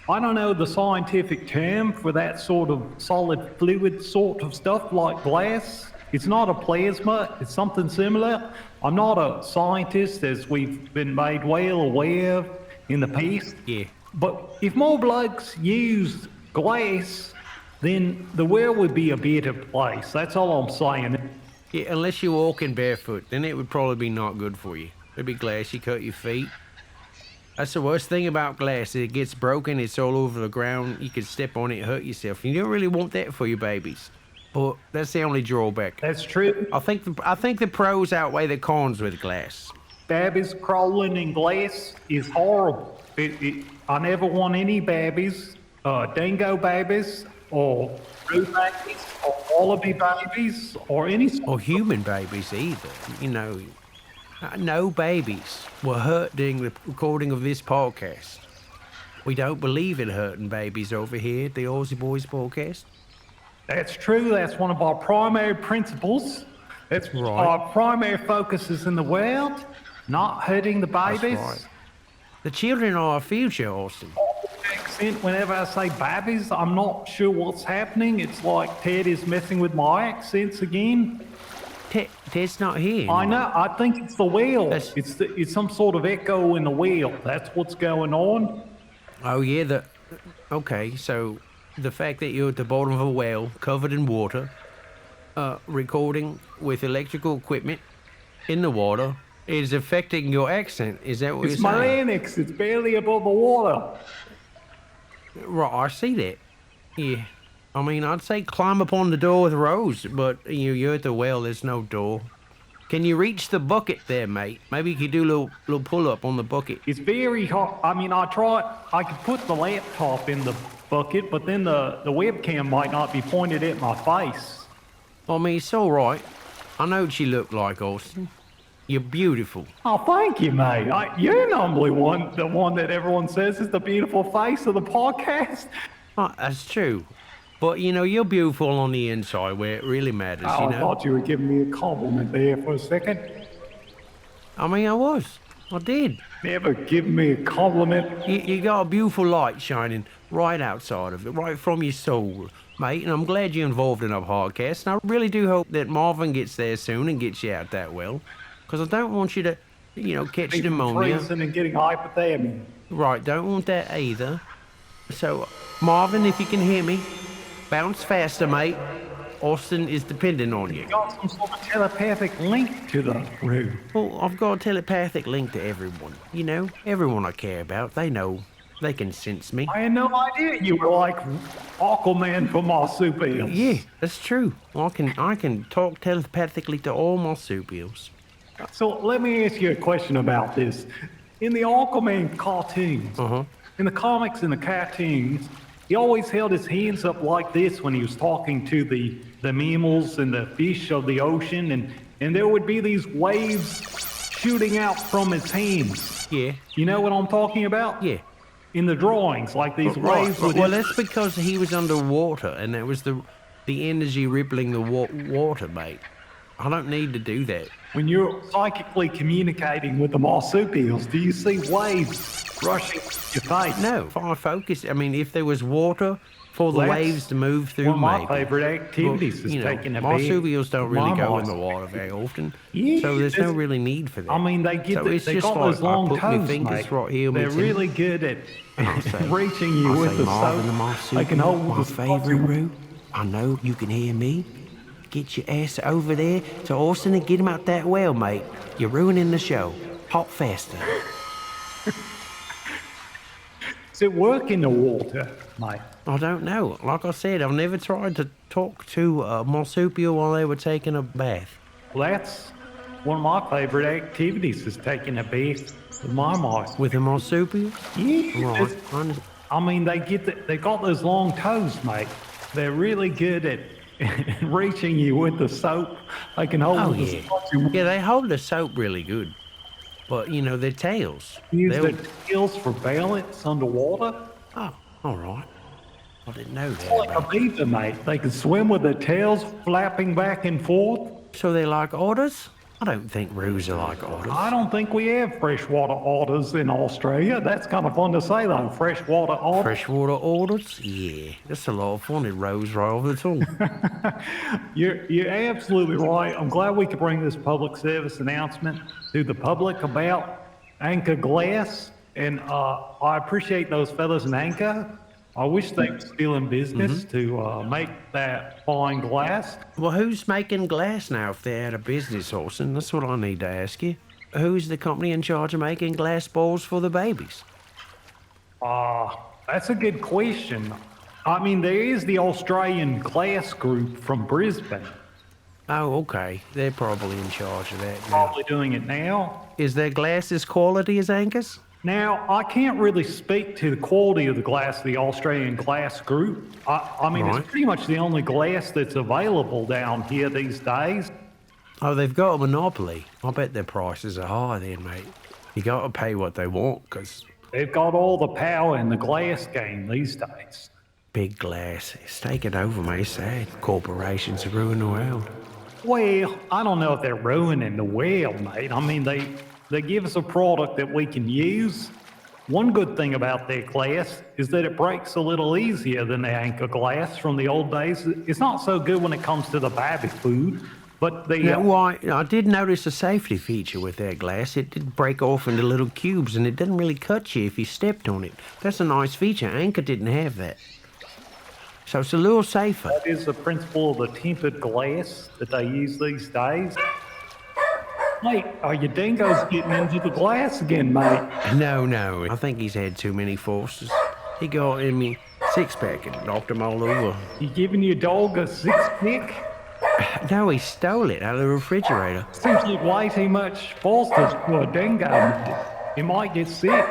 C: I don't know the scientific term for that sort of solid fluid sort of stuff like glass. It's not a plasma, it's something similar. I'm not a scientist, as we've been made well aware of in the past.
B: Yeah.
C: But if more blokes used glass, then the world would be a better place. That's all I'm saying.
B: Yeah, unless you're walking barefoot, then it would probably be not good for you. It'd be glass, you cut your feet. That's the worst thing about glass. It gets broken, it's all over the ground. You could step on it, hurt yourself. You don't really want that for your babies. But that's the only drawback.
C: That's true.
B: I think the pros outweigh the cons with glass.
C: Babies crawling in glass is horrible. I never want any babies, dingo babies, or blue babies, or wallaby babies, or any sort
B: Or human babies either. You know, no babies were hurt during the recording of this podcast. We don't believe in hurting babies over here at the Aussie Boys podcast.
C: That's true. That's one of our primary principles. That's
B: Right.
C: our primary focus is in the world, not hurting the babies.
B: right. The children are our future, Austin.
C: Accent, whenever I say babies, I'm not sure what's happening. It's like Ted is messing with my accents again.
B: Ted's not here.
C: I know. I think it's the wheel.
B: That's-
C: It's some sort of echo in the wheel. That's what's going on.
B: Oh, yeah, okay, so the fact that you're at the bottom of a well, covered in water, recording with electrical equipment in the water, is affecting your accent. Is that what
C: It's
B: you're
C: my
B: saying?
C: larynx. It's barely above the water.
B: Right, I see that. Yeah. I mean, I'd say climb upon the door with Rose, but you're at the well, there's no door. Can you reach the bucket there, mate? Maybe you could do a little pull-up on the bucket.
C: It's very hard. I mean, I could put the laptop in the bucket, but then the webcam might not be pointed at my face.
B: I mean, it's all right. I know what you look like, Austin. You're beautiful.
C: Oh, thank you, mate. You're normally the one that everyone says is the beautiful face of the podcast.
B: Oh, that's true. But, you're beautiful on the inside where it really matters,
C: Oh, I thought you were giving me a compliment there for a second.
B: I mean, I did.
C: Never give me a compliment.
B: You got a beautiful light shining right outside of it, right from your soul, mate. And I'm glad you're involved in our podcast. And I really do hope that Marvin gets there soon and gets you out that well. Because I don't want you to, catch
C: Even
B: pneumonia.
C: freezing and getting hypothermia.
B: Right, don't want that either. So, Marvin, if you can hear me, bounce faster, mate. Austin is dependent on you.
C: You got some sort of telepathic link to the room.
B: Well, I've got a telepathic link to everyone. Everyone I care about, they know. They can sense me.
C: I had no idea you were like Aquaman for marsupials.
B: Yeah, that's true. I can talk telepathically to all marsupials.
C: So let me ask you a question about this. In the Aquaman cartoons, in the comics and the cartoons, he always held his hands up like this when he was talking to the mammals and the fish of the ocean, and there would be these waves shooting out from his hands.
B: Yeah.
C: You know what I'm talking about?
B: Yeah.
C: In the drawings, like these waves would...
B: Well, that's because he was underwater, and that was the energy rippling the water, mate. I don't need to do that.
C: When you're psychically communicating with the marsupials, do you see waves rushing your face?
B: No, if I focus, if there was water for the
C: Well,
B: waves to move through,
C: one of my
B: maybe.
C: favourite activities
B: But,
C: is taking a
B: marsupials don't really
C: my
B: go in
C: mice.
B: the water very often,
C: Yeah,
B: so there's no
C: there's-
B: really need for that.
C: I mean, they get
B: So it's
C: they
B: just
C: got
B: like
C: those long
B: I put my
C: toes,
B: fingers
C: mate.
B: right here.
C: They're really good at
B: say-
C: reaching you
B: I
C: with
B: say,
C: the
B: Marvin the
C: soap.
B: marsupial,
C: They can hold
B: my
C: the
B: favourite route. I know you can hear me. Get your ass over there to Austin and get him out that well, mate. You're ruining the show. Hop faster.
C: Does it work in the water, mate?
B: I don't know. Like I said, I've never tried to talk to a marsupial while they were taking a bath.
C: Well, that's one of my favourite activities is taking a bath with my mice.
B: With a marsupial?
C: Yeah,
B: Right.
C: it's- I mean, they got those long toes, mate. They're really good at reaching you with the soap. They can hold
B: Oh,
C: the
B: yeah.
C: soap.
B: Yeah, they hold the soap really good. But, their tails.
C: Use
B: they'll-
C: their tails for balance underwater.
B: Oh, all right. I didn't know
C: It's
B: that.
C: like
B: about-
C: a beaver, mate. They can swim with their tails flapping back and forth.
B: So they're like otters? I don't think roos are like otters.
F: I don't think we have freshwater otters in Australia. That's kind of fun to say, though. Freshwater otters.
B: Freshwater otters? Yeah, that's a lot of fun. It rolls right off the tongue.
F: You're absolutely right. I'm glad we could bring this public service announcement to the public about Anchor Glass. And I appreciate those fellas in Anchor. I wish they were still in business to make that fine glass.
B: Well, who's making glass now if they're out of business, Orson? That's what I need to ask you. Who's the company in charge of making glass balls for the babies?
F: That's a good question. I mean, there is the Australian Glass Group from Brisbane.
B: Oh, okay. They're probably in charge of that now.
F: Probably doing it now.
B: Is their glass as quality as Anchor's?
F: Now, I can't really speak to the quality of the glass of the Australian Glass Group. I mean,
B: Right.
F: It's pretty much the only glass that's available down here these days.
B: Oh, they've got a monopoly. I bet their prices are high then, mate. You got to pay what they want, because
F: They've got all the power in the glass game these days.
B: big glass is taking over, mate. It's sad. Corporations have ruined the world.
F: Well, I don't know if they're ruining the world, mate. I mean, they give us a product that we can use. One good thing about their glass is that it breaks a little easier than the Anchor glass from the old days. It's not so good when it comes to the baby food, but the...
B: Yeah, why? I did notice a safety feature with their glass. It did break off into little cubes, and it didn't really cut you if you stepped on it. That's a nice feature. Anchor didn't have that. So it's a little safer.
F: That is the principle of the tempered glass that they use these days. Mate, are your dingoes getting into the glass again, mate?
B: No. I think he's had too many forces. He got in me six-pack and knocked him all over.
F: You giving your dog a six-pack?
B: No, he stole it out of the refrigerator.
F: Seems like way too much forces for a dingo, mate. He might get sick.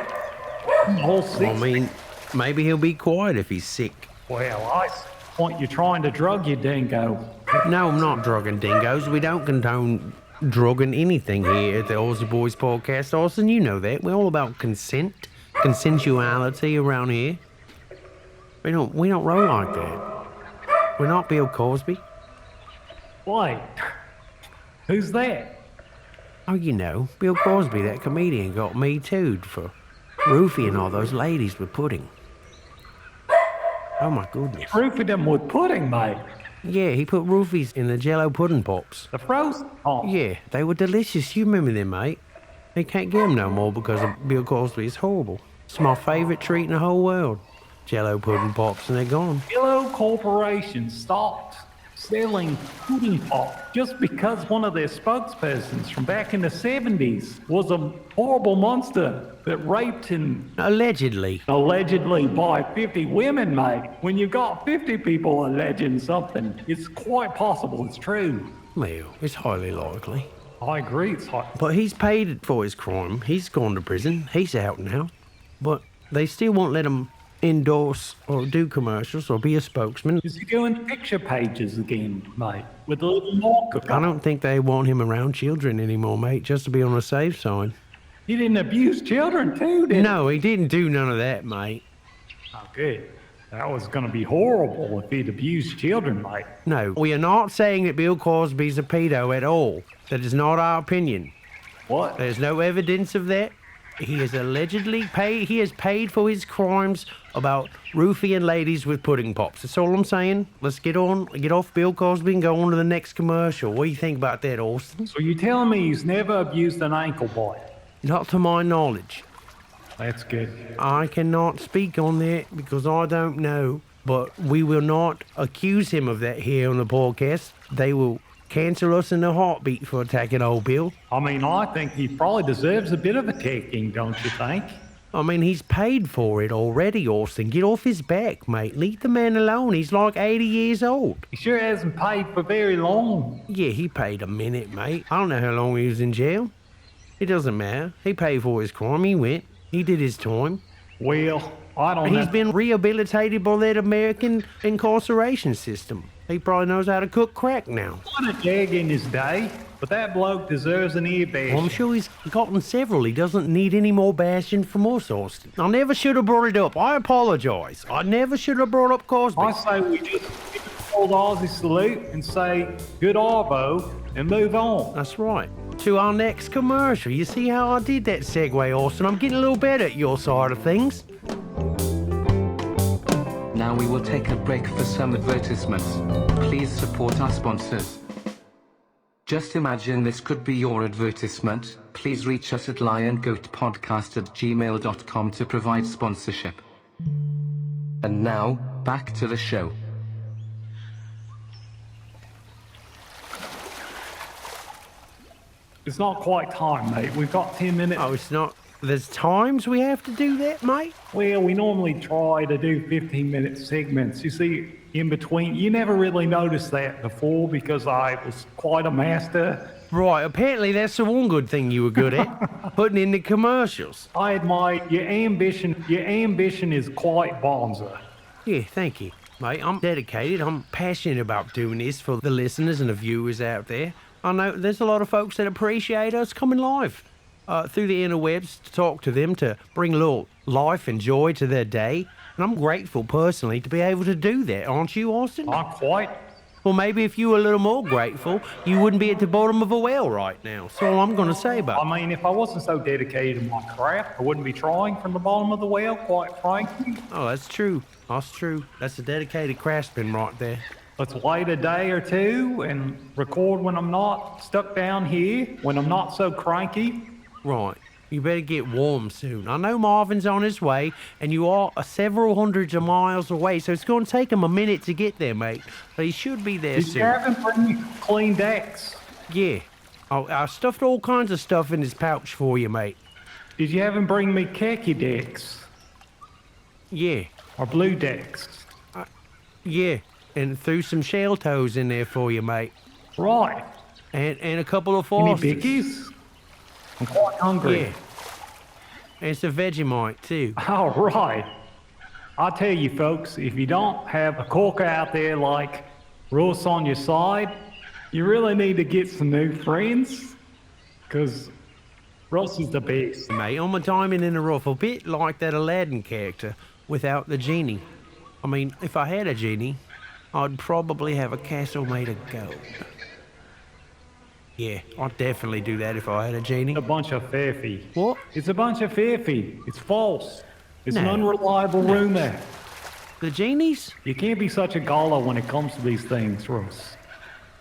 F: All sick.
B: I mean, maybe he'll be quiet if he's sick.
F: Well, I point you're trying to drug your dingo.
B: No, I'm not drugging dingoes. We don't condone drugging anything here at the Aussie Boys podcast, Austin. You know that. We're all about consent, consensuality around here. We don't roll like that. We're not Bill Cosby.
F: Wait, who's that?
B: Oh, you know, Bill Cosby, that comedian, got me too'd for roofing all those ladies with pudding. Oh my goodness.
F: Roofing them with pudding, mate.
B: Yeah, he put roofies in the Jello pudding pops.
F: The frozen pop.
B: Yeah, they were delicious. You remember them, mate? They can't get them no more because of Bill Cosby. It's horrible. It's my favourite treat in the whole world. Jello pudding pops, and they're gone.
F: Hello Corporation stopped selling pudding pop just because one of their spokespersons from back in the 70s was a horrible monster that raped and
B: Allegedly.
F: allegedly by 50 women, mate. When you've got 50 people alleging something, it's quite possible it's true.
B: Well, it's highly likely.
F: I agree, it's hot.
B: But he's paid for his crime. He's gone to prison. He's out now. But they still won't let him endorse or do commercials or be a spokesman.
F: Is he doing picture pages again, mate? With a little marker?
B: I don't think they want him around children anymore, mate, just to be on the safe side.
F: He didn't abuse children too, did he?
B: No, he didn't do none of that, mate.
F: Oh, good. That was going to be horrible if he'd abused children, mate.
B: No, we are not saying that Bill Cosby's a pedo at all. That is not our opinion.
F: What?
B: There's no evidence of that. He has allegedly paid. He has paid for his crimes about roofing ladies with pudding pops. That's all I'm saying. Let's get off Bill Cosby and go on to the next commercial. What do you think about that, Austin?
F: So you're telling me he's never abused an ankle bite?
B: Not to my knowledge.
F: That's good.
B: I cannot speak on that because I don't know. But we will not accuse him of that here on the podcast. They will cancel us in a heartbeat for attacking old Bill.
F: I mean, I think he probably deserves a bit of attacking, don't you think?
B: I mean, he's paid for it already, Austin. Get off his back, mate. Leave the man alone. He's like 80 years old.
F: He sure hasn't paid for very long.
B: Yeah, he paid a minute, mate. I don't know how long he was in jail. It doesn't matter. He paid for his crime. He went. He did his time.
F: Well, I don't know.
B: He's been rehabilitated by that American incarceration system. He probably knows how to cook crack now.
F: What a dag in his day, but that bloke deserves an ear bash.
B: Well, I'm sure he's gotten several. He doesn't need any more bashing from us, Austin. I never should have brought it up. I apologise. I never should have brought up Cosby.
F: I say we just give the old Aussie salute and say good arvo and move on.
B: That's right. to our next commercial. You see how I did that segue, Austin? I'm getting a little better at your side of things.
A: Now we will take a break for some advertisements. Please support our sponsors. Just imagine this could be your advertisement. Please reach us at liongoatpodcast@gmail.com to provide sponsorship. And now, back to the show.
F: It's not quite time, mate. We've got 10 minutes.
B: Oh, it's not. There's times we have to do that, mate?
F: Well, we normally try to do 15-minute segments. You see, in between, you never really noticed that before because I was quite a master.
B: Right, apparently that's the one good thing you were good at, putting in the commercials.
F: I admire your ambition. Your ambition is quite bonza.
B: Yeah, thank you, mate. I'm dedicated. I'm passionate about doing this for the listeners and the viewers out there. I know there's a lot of folks that appreciate us coming live through the interwebs to talk to them, to bring a little life and joy to their day. And I'm grateful personally to be able to do that, aren't you, Austin?
F: Not quite.
B: Well, maybe if you were a little more grateful, you wouldn't be at the bottom of a well right now. That's all I'm going to say about it.
F: I mean, if I wasn't so dedicated to my craft, I wouldn't be trying from the bottom of the well, quite frankly.
B: Oh, that's true. That's true. That's a dedicated craftsman right there.
F: Let's wait a day or two and record when I'm not stuck down here, when I'm not so cranky.
B: Right. You better get warm soon. I know Marvin's on his way, and you are several hundreds of miles away, so it's going to take him a minute to get there, mate. But he should be there
F: Did
B: soon.
F: you have him bring you clean decks?
B: Yeah. Oh, I stuffed all kinds of stuff in his pouch for you, mate.
F: Did you have him bring me khaki decks?
B: Yeah.
F: Or blue decks?
B: Yeah. And threw some shell toes in there for you, mate.
F: Right.
B: And a couple of
F: Any
B: Fosters.
F: bickies? I'm quite hungry.
B: Yeah. And it's a Vegemite, too.
F: All right. I tell you, folks, if you don't have a corker out there like Russ on your side, you really need to get some new friends, because Russ is the best.
B: Mate, I'm a diamond in the rough, a bit like that Aladdin character without the genie. I mean, if I had a genie, I'd probably have a castle made of gold. Yeah, I'd definitely do that if I had a genie.
F: A bunch of faffy.
B: What?
F: It's a bunch of faffy. It's false. It's an
B: No.
F: unreliable rumor.
B: The genies?
F: You can't be such a galah when it comes to these things, Russ.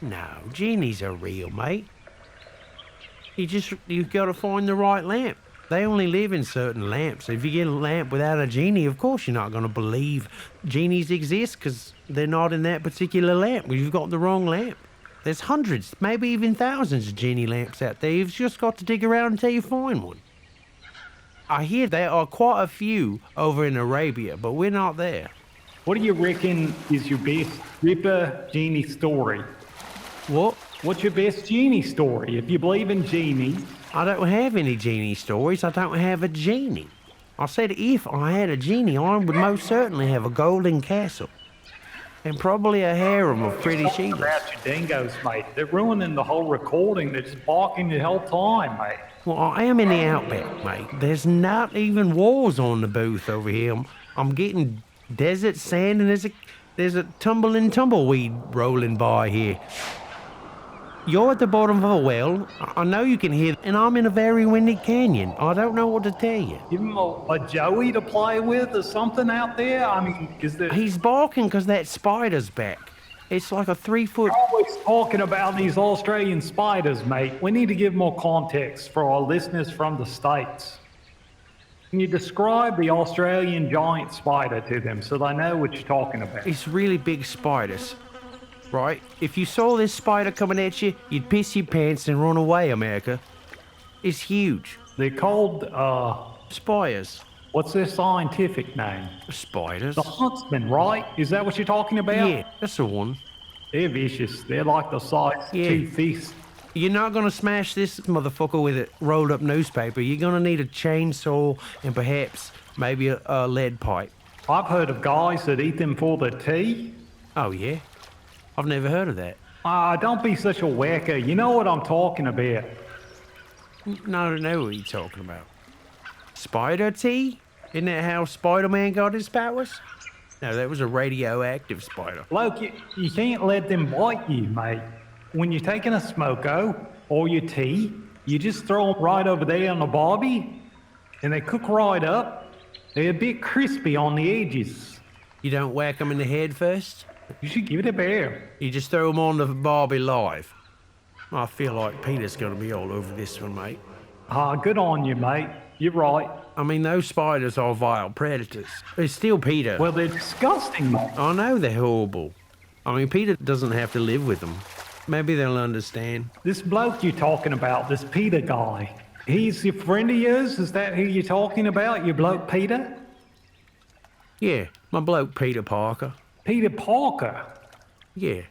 B: No, genies are real, mate. You've got to find the right lamp. They only live in certain lamps. If you get a lamp without a genie, of course you're not going to believe genies exist because they're not in that particular lamp. You've got the wrong lamp. There's hundreds, maybe even thousands of genie lamps out there. You've just got to dig around until you find one. I hear there are quite a few over in Arabia, but we're not there.
F: What do you reckon is your best ripper genie story?
B: What?
F: What's your best genie story? If you believe in genies,
B: I don't have any genie stories. I don't have a genie. I said if I had a genie, I would most certainly have a golden castle. And probably a harem of pretty
F: talking
B: sheilas.
F: about your dingos, mate. They're ruining the whole recording. They're just barking the whole time, mate.
B: Well, I am in the outback, mate. There's not even walls on the booth over here. I'm getting desert sand, and there's a tumbling tumbleweed rolling by here. You're at the bottom of a well. I know you can hear, and I'm in a very windy canyon. I don't know what to tell you.
F: Give him a Joey to play with or something out there? I mean, is there...
B: He's barking because that spider's back. It's like a 3-foot...
F: Always talking about these Australian spiders, mate. We need to give more context for our listeners from the States. Can you describe the Australian giant spider to them so they know what you're talking about?
B: It's really big spiders, right? If you saw this spider coming at you, you'd piss your pants and run away, America. It's huge.
F: They're called,
B: Spiders.
F: what's their scientific name?
B: Spiders?
F: The huntsmen, right? Is that what you're talking about?
B: Yeah, that's the one.
F: They're vicious. They're like the size of
B: Yeah.
F: 2 fists.
B: You're not going to smash this motherfucker with a rolled up newspaper. You're going to need a chainsaw and perhaps maybe a lead pipe.
F: I've heard of guys that eat them for the tea.
B: Oh, yeah? I've never heard of that.
F: Don't be such a whacker. You know what I'm talking about.
B: No, I don't know what you're talking about. Spider tea? Isn't that how Spider-Man got his powers? No, that was a radioactive spider.
F: Look, you can't let them bite you, mate. When you're taking a smoko or your tea, You just throw them right over there on the barbie, and they cook right up. They're a bit crispy on the edges.
B: You don't whack them in the head first?
F: You should give it a bear.
B: You just throw them on the barbie live? I feel like Peter's going to be all over this one, mate.
F: Good on you, mate. You're right.
B: I mean, those spiders are vile predators. They're still Peter.
F: Well, they're disgusting, mate.
B: I know they're horrible. I mean, Peter doesn't have to live with them. Maybe they'll understand.
F: This bloke you're talking about, this Peter guy, he's your friend of yours? Is that who you're talking about, your bloke Peter?
B: Yeah, my bloke Peter Parker.
F: Peter Parker?
B: Yeah.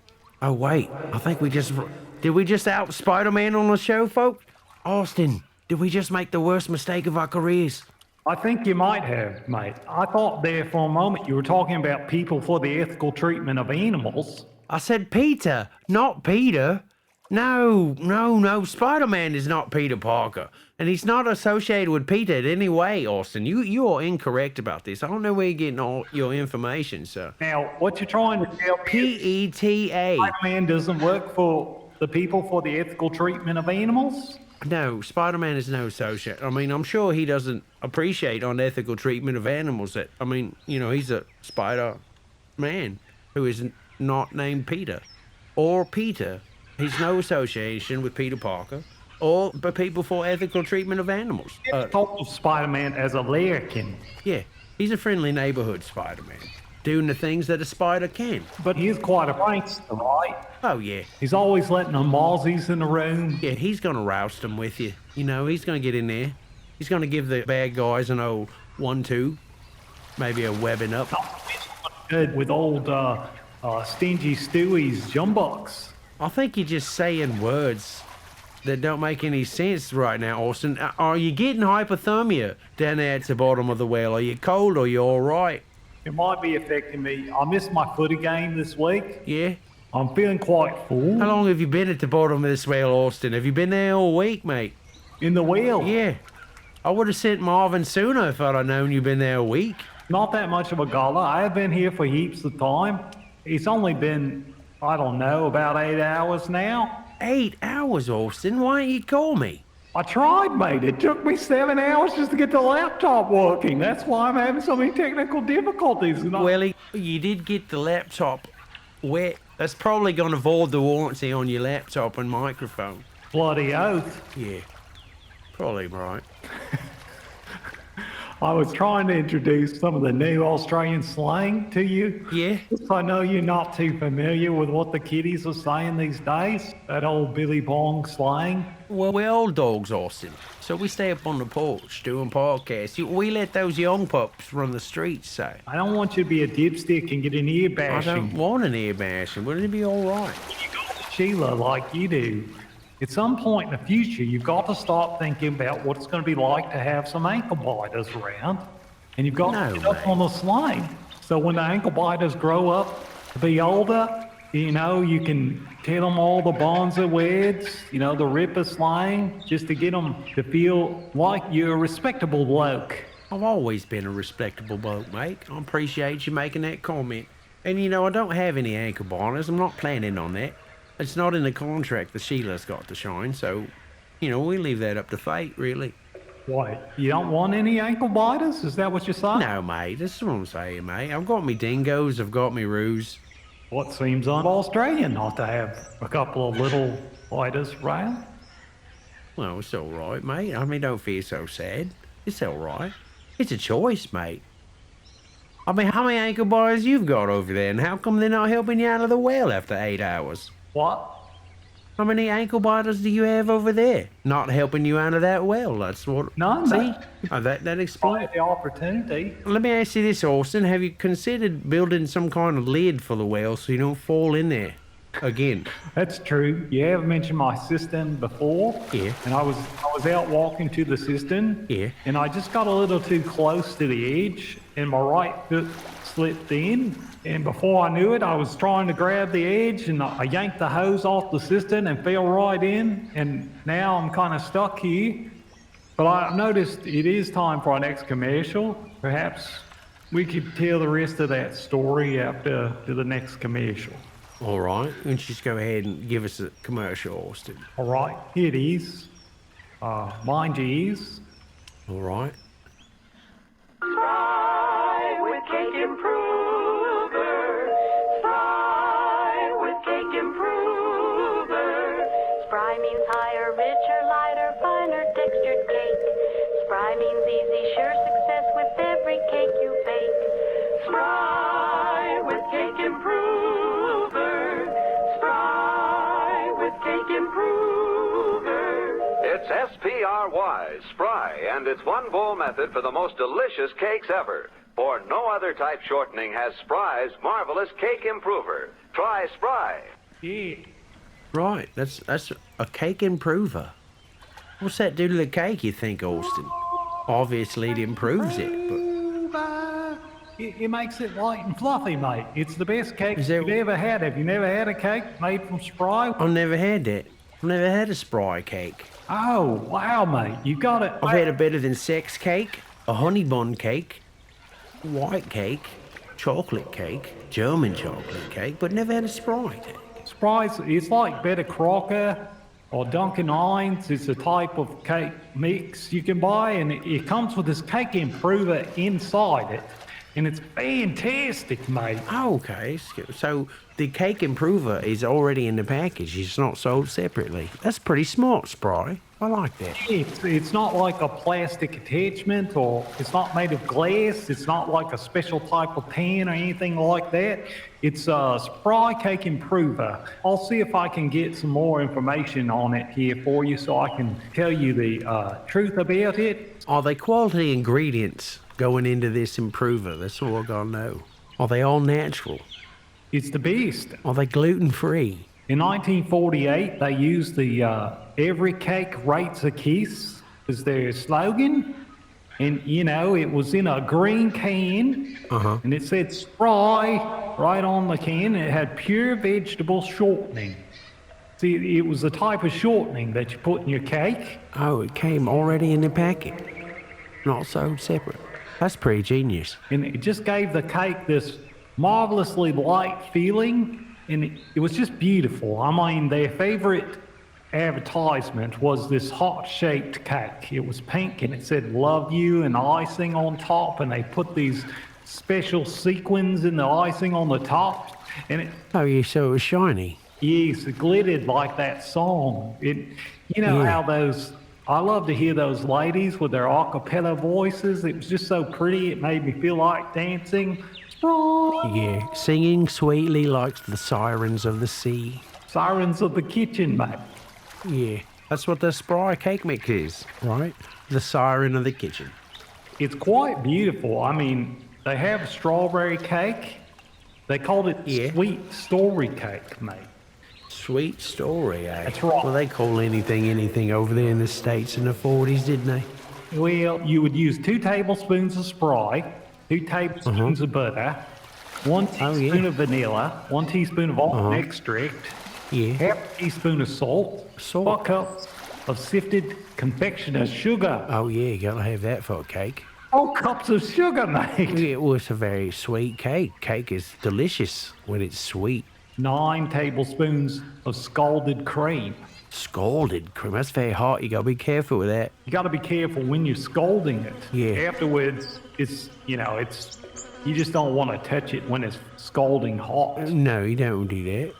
B: Oh, wait. I think we just... Did we just out Spider-Man on the show, folks? Austin, did we just make the worst mistake of our careers?
F: I think you might have, mate. I thought there for a moment you were talking about people for the ethical treatment of animals.
B: I said Peter, not Peter. No. Spider-Man is not Peter Parker. And he's not associated with Peter in any way, Austin. You are incorrect about this. I don't know where you're getting all your information, sir.
F: Now, what you're trying to tell me is
B: PETA.
F: Spider-Man doesn't work for the people for the ethical treatment of animals?
B: No, Spider-Man is no associate. I mean, I'm sure he doesn't appreciate unethical treatment of animals. He's a Spider-Man who is not named Peter. Or Peter. He's no association with Peter Parker or the people for ethical treatment of animals.
F: Talk of Spider-Man as a larrikin.
B: Yeah, he's a friendly neighborhood Spider-Man, doing the things that a spider can.
F: But he's quite a prankster, right?
B: Oh, yeah.
F: He's always letting the mozzies in the room.
B: Yeah, he's going to roust them with you. You know, he's going to get in there. He's going to give the bad guys an old 1-2, maybe a webbing up.
F: Good with old Stingy Stewie's jumbucks.
B: I think you're just saying words that don't make any sense right now, Austin. Are you getting hypothermia down there at the bottom of the well? Are you cold or you all right?
F: It might be affecting me. I missed my footy game this week.
B: Yeah?
F: I'm feeling quite full.
B: How long have you been at the bottom of this well, Austin? Have you been there all week, mate?
F: In the wheel?
B: Yeah. I would have sent Marvin sooner if I'd have known you'd been there a week.
F: Not that much of a galah. I have been here for heaps of time. It's only been, I don't know, about 8 hours now.
B: 8 hours, Austin? Why didn't you call me?
F: I tried, mate. It took me 7 hours just to get the laptop working. That's why I'm having so many technical difficulties.
B: Well, you did get the laptop wet. That's probably going to void the warranty on your laptop and microphone.
F: Bloody oath.
B: Yeah, probably right.
F: I was trying to introduce some of the new Australian slang to you.
B: Yeah?
F: I know you're not too familiar with what the kiddies are saying these days. That old Billy Bong slang.
B: Well, we're old dogs, Austin. So we stay up on the porch doing podcasts. We let those young pups run the streets, say.
F: I don't want you to be a dipstick and get an ear bashing.
B: I don't want an ear bashing. Wouldn't it be all right?
F: Sheila, like you do. At some point in the future, you've got to start thinking about what it's going to be like to have some ankle biters around. And you've got to get up on the slang. So when the ankle biters grow up to be older, you can tell them all the bonza words, the ripper slang, just to get them to feel like you're a respectable bloke.
B: I've always been a respectable bloke, mate. I appreciate you making that comment. And I don't have any ankle biters. I'm not planning on that. It's not in the contract the sheilas got to shine, so, we leave that up to fate, really.
F: What? You don't want any ankle biters? Is that what you're saying?
B: No, mate, that's what I'm saying, mate. I've got me dingos, I've got me roos.
F: What seems un-Australian not to have a couple of little biters around?
B: Well, it's all right, mate. I mean, don't feel so sad. It's all right. It's a choice, mate. I mean, how many ankle biters you've got over there, and how come they're not helping you out of the well after 8 hours?
F: What?
B: How many ankle biters do you have over there? Not helping you out of that well. That's what.
F: None.
B: See? Oh, that explains
F: the opportunity.
B: Let me ask you this, Austin. Have you considered building some kind of lid for the well so you don't fall in there again?
F: That's true. You have mentioned my cistern before.
B: Yeah.
F: And I was out walking to the cistern.
B: Yeah.
F: And I just got a little too close to the edge, and my right foot slipped in. And before I knew it, I was trying to grab the edge, and I yanked the hose off the cistern and fell right in. And now I'm kind of stuck here. But I noticed it is time for our next commercial. Perhaps we could tell the rest of that story after the next commercial.
B: All right. Why don't you just go ahead and give us a commercial, Austin?
F: All right, here it is. Mind your ears.
B: All right.
G: Spry with cake improver. Spry with cake improver. Spry means higher, richer, lighter, finer textured cake. Spry means easy, sure success with every cake you bake. Spry with cake improver. Spry with cake improver.
H: It's S-P-R-Y, Spry, and it's one bowl method for the most delicious cakes ever. For no other type shortening has Spry's marvelous cake improver. Try Spry.
F: Yeah.
B: Right, that's a cake improver. What's that do to the cake, you think, Austin? Obviously it improves it, but...
F: It makes it light and fluffy, mate. It's the best cake
B: Is there-
F: you've ever had. Have you never had a cake made from Spry?
B: I've never had that. I've never had a Spry cake.
F: Oh, wow, mate. You got it.
B: I've had a better than sex cake, a honey bun cake, white cake, chocolate cake, German chocolate cake, but never had a Spry cake.
F: Spry's, it's like Better Crocker or Duncan Hines. It's a type of cake mix you can buy, and it comes with this cake improver inside it. And it's fantastic, mate.
B: Oh, okay. So the cake improver is already in the package. It's not sold separately. That's pretty smart, Spry. I like that.
F: It's not like a plastic attachment, or it's not made of glass. It's not like a special type of pan or anything like that. It's a Spry Cake Improver. I'll see if I can get some more information on it here for you so I can tell you the truth about it.
B: Are they quality ingredients going into this improver? That's all I gotta know. Are they all natural?
F: It's the best.
B: Are they gluten-free?
F: In 1948, they used the "Every Cake Rates a Kiss" as their slogan. And, you know, it was in a green can. And it said Spry right on the can. It had pure vegetable shortening. See, it was the type of shortening that you put in your cake.
B: Oh, it came already in the packet. Not sold separate. That's pretty genius.
F: And it just gave the cake this marvelously light feeling. And it was just beautiful. I mean, their favorite advertisement was this heart-shaped cake. It was pink and it said "Love You" and icing on top, and they put these special sequins in the icing on the top. And it,
B: Oh, yeah, so it was shiny.
F: yes, it glittered like that song. How those, I love to hear those ladies with their a cappella voices. It was just so pretty. It made me feel like dancing.
B: Yeah, singing sweetly like the sirens of the sea.
F: Sirens of the kitchen, mate.
B: Yeah, that's what the Spry cake mix is, right? The siren of the kitchen.
F: It's quite beautiful. I mean, they have strawberry cake. They called it
B: Yeah.
F: sweet story cake, mate.
B: Sweet story, eh?
F: That's right.
B: Well, they call anything over there in the States in the 40s, didn't they?
F: Well, you would use 2 tablespoons of Spry, 2 tablespoons of butter, 1 teaspoon of vanilla, 1 teaspoon of almond extract,
B: Yeah.
F: half a teaspoon of salt,
B: Salt.
F: 4 cups of sifted confectioner's sugar.
B: Oh, yeah, you gotta have that for a cake.
F: 4 cups of sugar, mate.
B: Yeah, well, it's a very sweet cake. Cake is delicious when it's sweet.
F: 9 tablespoons of scalded cream.
B: Scalded cream, that's very hot. You gotta be careful with that.
F: You got to be careful when you're scalding it.
B: Yeah.
F: Afterwards, you just don't want to touch it when it's scalding hot.
B: No, you don't do that.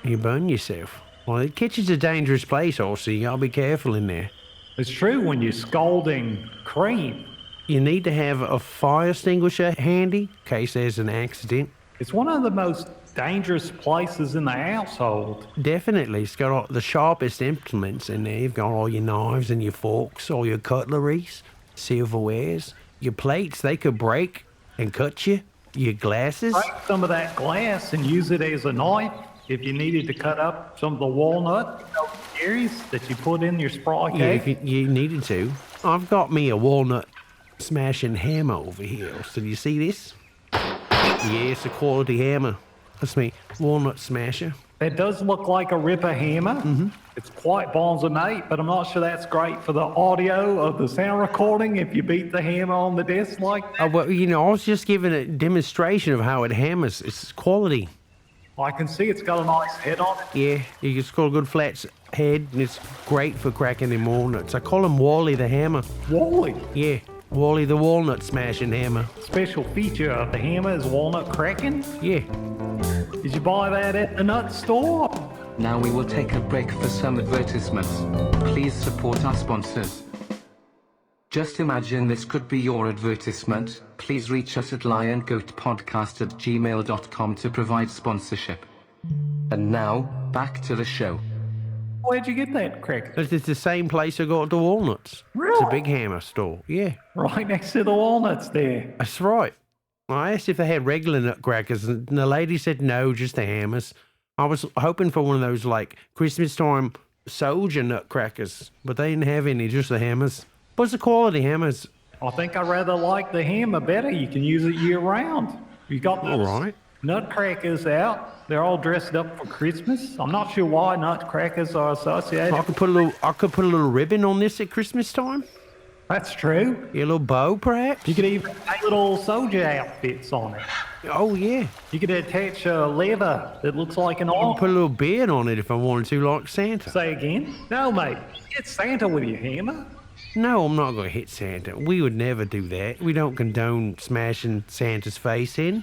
B: You burn yourself. Well, the kitchen's a dangerous place also. You gotta be careful in there.
F: It's true when you're scalding cream.
B: You need to have a fire extinguisher handy in case there's an accident.
F: It's one of the most dangerous places in the household.
B: Definitely. It's got all the sharpest implements in there. You've got all your knives and your forks, all your cutleries, silverwares, your plates. They could break and cut you. Your glasses.
F: Break some of that glass and use it as a knife if you needed to cut up some of the walnut berries that you put in your Spry
B: Yeah,
F: cake.
B: if you needed to. I've got me a walnut smashing hammer over here. So do you see this? Yeah, it's a quality hammer. That's me, walnut smasher.
F: It does look like a Ripper hammer. It's quite bonzonate, but I'm not sure that's great for the audio of the sound recording if you beat the hammer on the desk like that.
B: Well, I was just giving a demonstration of how it hammers. It's quality.
F: I can see it's got a nice head on it.
B: Yeah, it's got a good flat head, and it's great for cracking them walnuts. I call him Wally the Hammer.
F: Wally.
B: Yeah, Wally the walnut smashing hammer.
F: Special feature of the hammer is walnut cracking.
B: Yeah.
F: Did you buy that at the nut store?
A: Now we will take a break for some advertisements. Please support our sponsors. Just imagine this could be your advertisement. Please reach us at liongoatpodcast@gmail.com to provide sponsorship. And now, back to the show.
F: Where'd you get that cracker?
B: It's the same place I got the walnuts.
F: Really?
B: It's a big hammer store. Yeah,
F: Right next to the walnuts there.
B: that's right. I asked if they had regular nutcrackers, and the lady said no, just the hammers. I was hoping for one of those, like, Christmas time soldier nutcrackers, but they didn't have any, just the hammers. What's the quality hammers?
F: I think I rather like the hammer better. You can use it year round. You got
B: All
F: those
B: right.
F: nutcrackers out. They're all dressed up for Christmas. I'm not sure why nutcrackers are associated.
B: I could put a little ribbon on this at Christmas time.
F: That's true.
B: Yeah, a little bow, perhaps.
F: You could even make little soldier outfits on it.
B: Oh yeah.
F: You could attach a leather that looks like an
B: I
F: arm.
B: could put a little beard on it if I wanted to, like Santa.
F: Say again? No, mate. Get Santa with your hammer.
B: No, I'm not going to hit Santa. We would never do that. We don't condone smashing Santa's face in.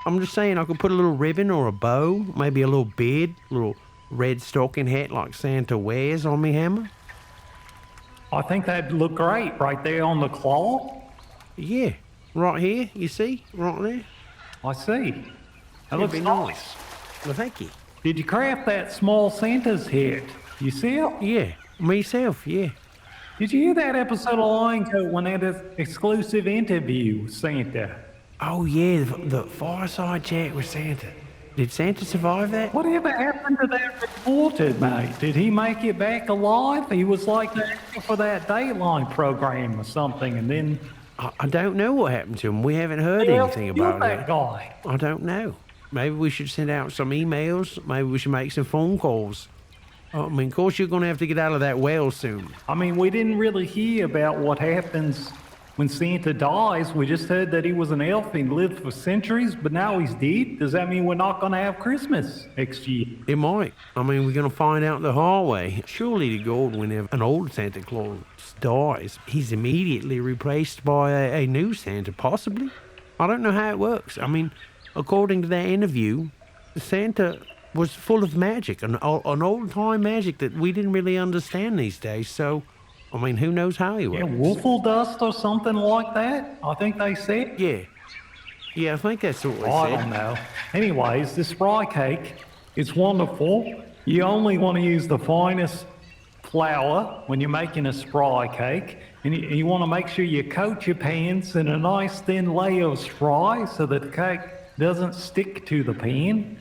B: I'm just saying I could put a little ribbon or a bow, maybe a little beard, a little red stocking hat like Santa wears on me hammer.
F: I think that'd look great right there on the claw.
B: Yeah, right here, you see? Right there.
F: I see. That
B: That'd
F: looks
B: be
F: nice.
B: Well, thank you.
F: Did you craft that small Santa's head? You see it?
B: Yeah, myself, yeah.
F: Did you hear that episode of Lion Coat when they had an exclusive interview with Santa?
B: Oh, yeah, the fireside chat with Santa. Did Santa survive that?
F: Whatever happened to that reporter, mate? Did he make it back alive? He was like the actor for that Dateline program or something, and then...
B: I don't know what happened to him. We haven't heard
F: Who
B: anything
F: killed
B: about
F: that
B: it.
F: guy?
B: I don't know. Maybe we should send out some emails. Maybe we should make some phone calls. I mean, of course, you're going to have to get out of that well soon.
F: I mean, we didn't really hear about what happens when Santa dies. We just heard that he was an elf and lived for centuries, but now he's dead. Does that mean we're not going to have Christmas next year?
B: It might. I mean, we're going to find out the hard way. Surely to God, whenever an old Santa Claus dies, he's immediately replaced by a new Santa, possibly. I don't know how it works. I mean, according to that interview, Santa was full of magic, an old-time magic that we didn't really understand these days, so... I mean, who knows how he works?
F: Yeah, woofle dust or something like that, I think they said.
B: Yeah. Yeah, I think that's what they
F: I
B: said.
F: don't know. Anyways, this spry cake, it's wonderful. You only want to use the finest flour when you're making a spry cake. And you want to make sure you coat your pans in a nice thin layer of spry so that the cake doesn't stick to the pan.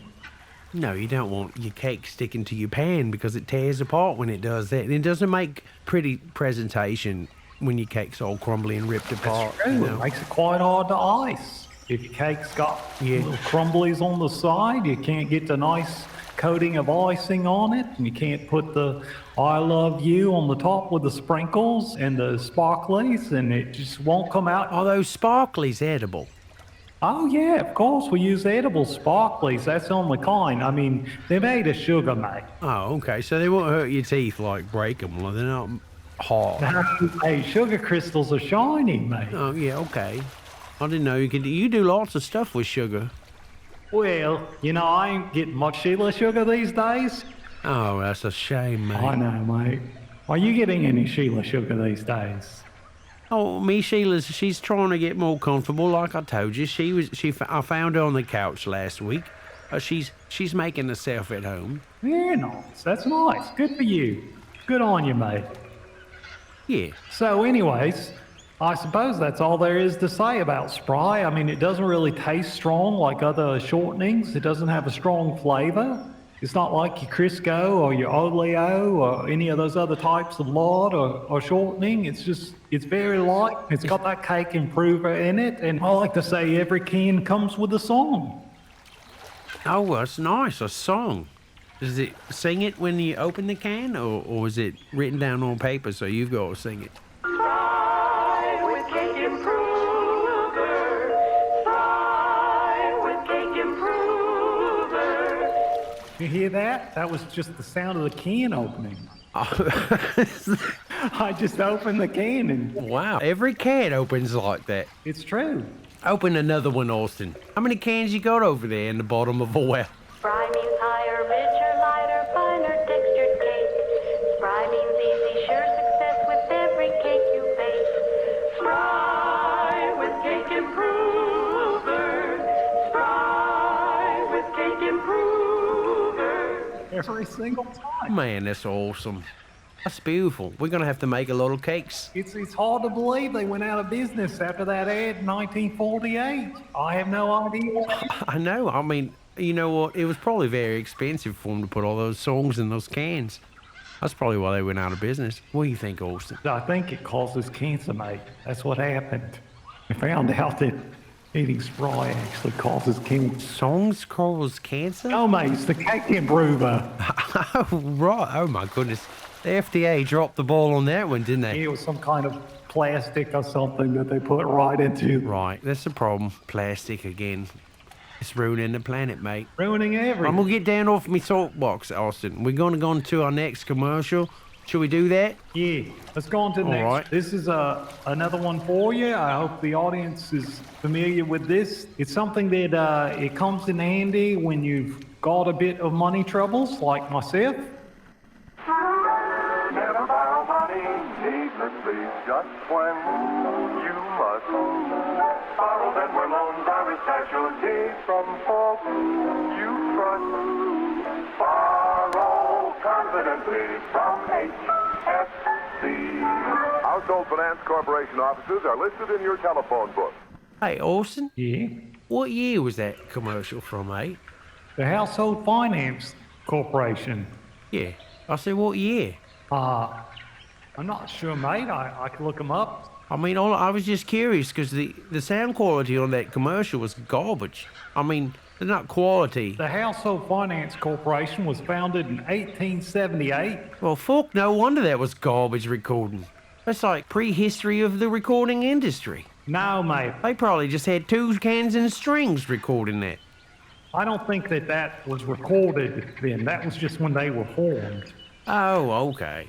B: No, you don't want your cake sticking to your pan because it tears apart when it does that. And it doesn't make pretty presentation when your cake's all crumbly and ripped apart.
F: True,
B: You
F: it
B: know?
F: makes it quite hard to ice. If your cake's got little crumblies on the side, you can't get the nice coating of icing on it, and you can't put the I love you on the top with the sprinkles and the sparklies, and it just won't come out.
B: Are those sparklies edible?
F: Oh yeah, of course, we use edible sparklies. That's the only kind. I mean, they're made of sugar, mate.
B: Oh, okay. So they won't hurt your teeth, like break them. They're not hard.
F: Hey, sugar crystals are shiny, mate.
B: Oh, yeah, okay. I didn't know you could. You do lots of stuff with sugar.
F: Well, you know, I ain't getting much Sheila sugar these days.
B: Oh, that's a shame, mate.
F: I know, mate. Are you getting any Sheila sugar these days?
B: Oh, me, she's trying to get more comfortable. Like I told you, I found her on the couch last week. She's making herself at home.
F: Very nice. That's nice. Good for you. Good on you, mate.
B: Yeah.
F: So, anyways, I suppose that's all there is to say about Spry. I mean, it doesn't really taste strong like other shortenings. It doesn't have a strong flavor. It's not like your Crisco or your Oleo or any of those other types of lard or shortening. It's very light. It's got that cake improver in it. And I like to say every can comes with a song.
B: Oh, that's nice. A song. Does it sing it when you open the can, or is it written down on paper so you've got to sing it?
G: Spry with cake improver. Spry with cake improver.
F: You hear that? That was just the sound of the can opening. I just opened the can and
B: Wow. Every can opens like that.
F: it's true.
B: Open another one, Austin. How many cans you got over there in the bottom of a well?
G: Spry means higher, richer, lighter, finer textured cake. Spry means easy, sure success with every cake you bake. Spry with cake improver. Spry with cake improver.
F: Every single time.
B: Man, that's awesome. That's beautiful. We're going to have to make a lot of cakes.
F: It's hard to believe they went out of business after that ad in 1948. I have no idea.
B: I know. I mean, you know what? It was probably very expensive for them to put all those songs in those cans. That's probably why they went out of business. What do you think, Austin?
F: I think it causes cancer, mate. That's what happened. I found out that eating Spry actually causes cancer.
B: Songs cause cancer?
F: Oh, mate, it's the cake improver.
B: Oh, right. Oh, my goodness. The FDA dropped the ball on that one, didn't they?
F: It was some kind of plastic or something that they put right into.
B: Right. That's the problem. Plastic again. It's ruining the planet, mate.
F: Ruining everything.
B: I'm going to get down off my soapbox, Austin. We're going to go on to our next commercial. Should we do that?
F: Yeah, let's go on to the next.
B: right.
F: This is another one for you. I hope the audience is familiar with this. It's something that it comes in handy when you've got a bit of money troubles, like myself.
E: Never borrow money needlessly, just when you must. Borrow them where loans are a casualty from folks you trust. Borrow confidently from HFC. Household Finance Corporation offices are listed in your telephone book.
B: Hey, Austin,
F: Yeah.
B: what year was that commercial from, mate?
F: The Household Finance Corporation.
B: Yeah. I said, what year?
F: I'm not sure, mate. I can look them up.
B: I mean, I was just curious because the sound quality on that commercial was garbage. I mean, they're not quality.
F: The Household Finance Corporation was founded in 1878.
B: Well, fuck, no wonder that was garbage recording. That's like prehistory of the recording industry.
F: No, mate.
B: They probably just had two cans and strings recording that.
F: I don't think that was recorded then. That was just when they were formed.
B: Oh, okay.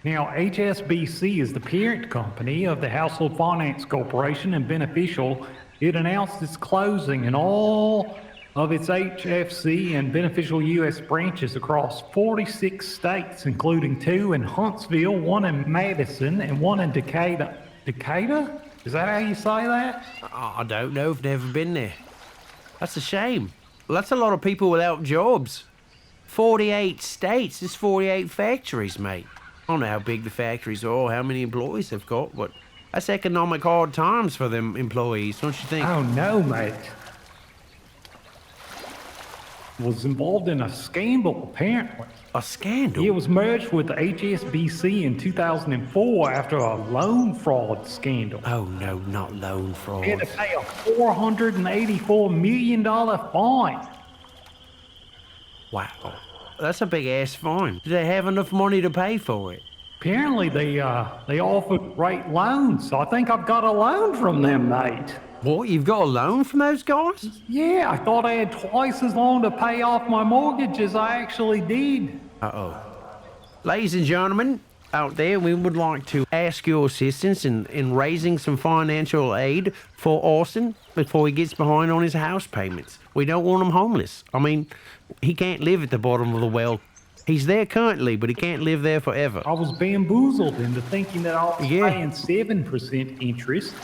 F: Now, HSBC is the parent company of the Household Finance Corporation and beneficial. It announced its closing in all of its HFC and beneficial U.S. branches across 46 states, including 2 in Huntsville, 1 in Madison, and 1 in Decatur. Decatur? Is that how you say that?
B: I don't know. I've never been there. That's a shame. Well, that's a lot of people without jobs. 48 states. There's 48 factories, mate. I don't know how big the factories are, how many employees they've got, but that's economic hard times for them employees, don't you think?
F: Oh, no, mate. Was involved in a scandal, apparently.
B: A scandal?
F: It was merged with the HSBC in 2004 after a loan fraud scandal.
B: Oh, no, not loan fraud.
F: They had to pay a $484 million fine.
B: Wow. That's a big-ass fine. Do they have enough money to pay for it?
F: Apparently, they offered great loans, so I think I've got a loan from them, mate.
B: What, you've got a loan from those guys?
F: Yeah, I thought I had twice as long to pay off my mortgage as I actually did.
B: Uh-oh. Ladies and gentlemen, out there, we would like to ask your assistance in raising some financial aid for Austin before he gets behind on his house payments. We don't want him homeless. I mean, he can't live at the bottom of the well. He's there currently, but he can't live there forever.
F: I was bamboozled into thinking that I was paying 7% interest,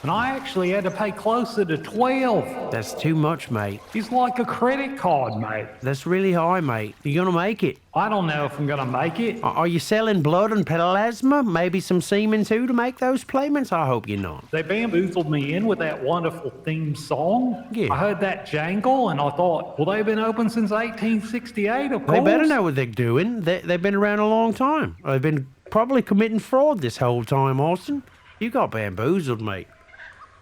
F: and I actually had to pay closer to 12.
B: That's too much, mate.
F: It's like a credit card, mate.
B: That's really high, mate. You're gonna make it.
F: I don't know if I'm gonna make it.
B: Are you selling blood and plasma? Maybe some semen too to make those payments? I hope you're not.
F: They bamboozled me in with that wonderful theme song.
B: Yeah.
F: I heard that jangle, and I thought, well, they've been open since 1868, of course.
B: They better know what they're doing. They've been around a long time. They've been probably committing fraud this whole time, Austin. You got bamboozled, mate.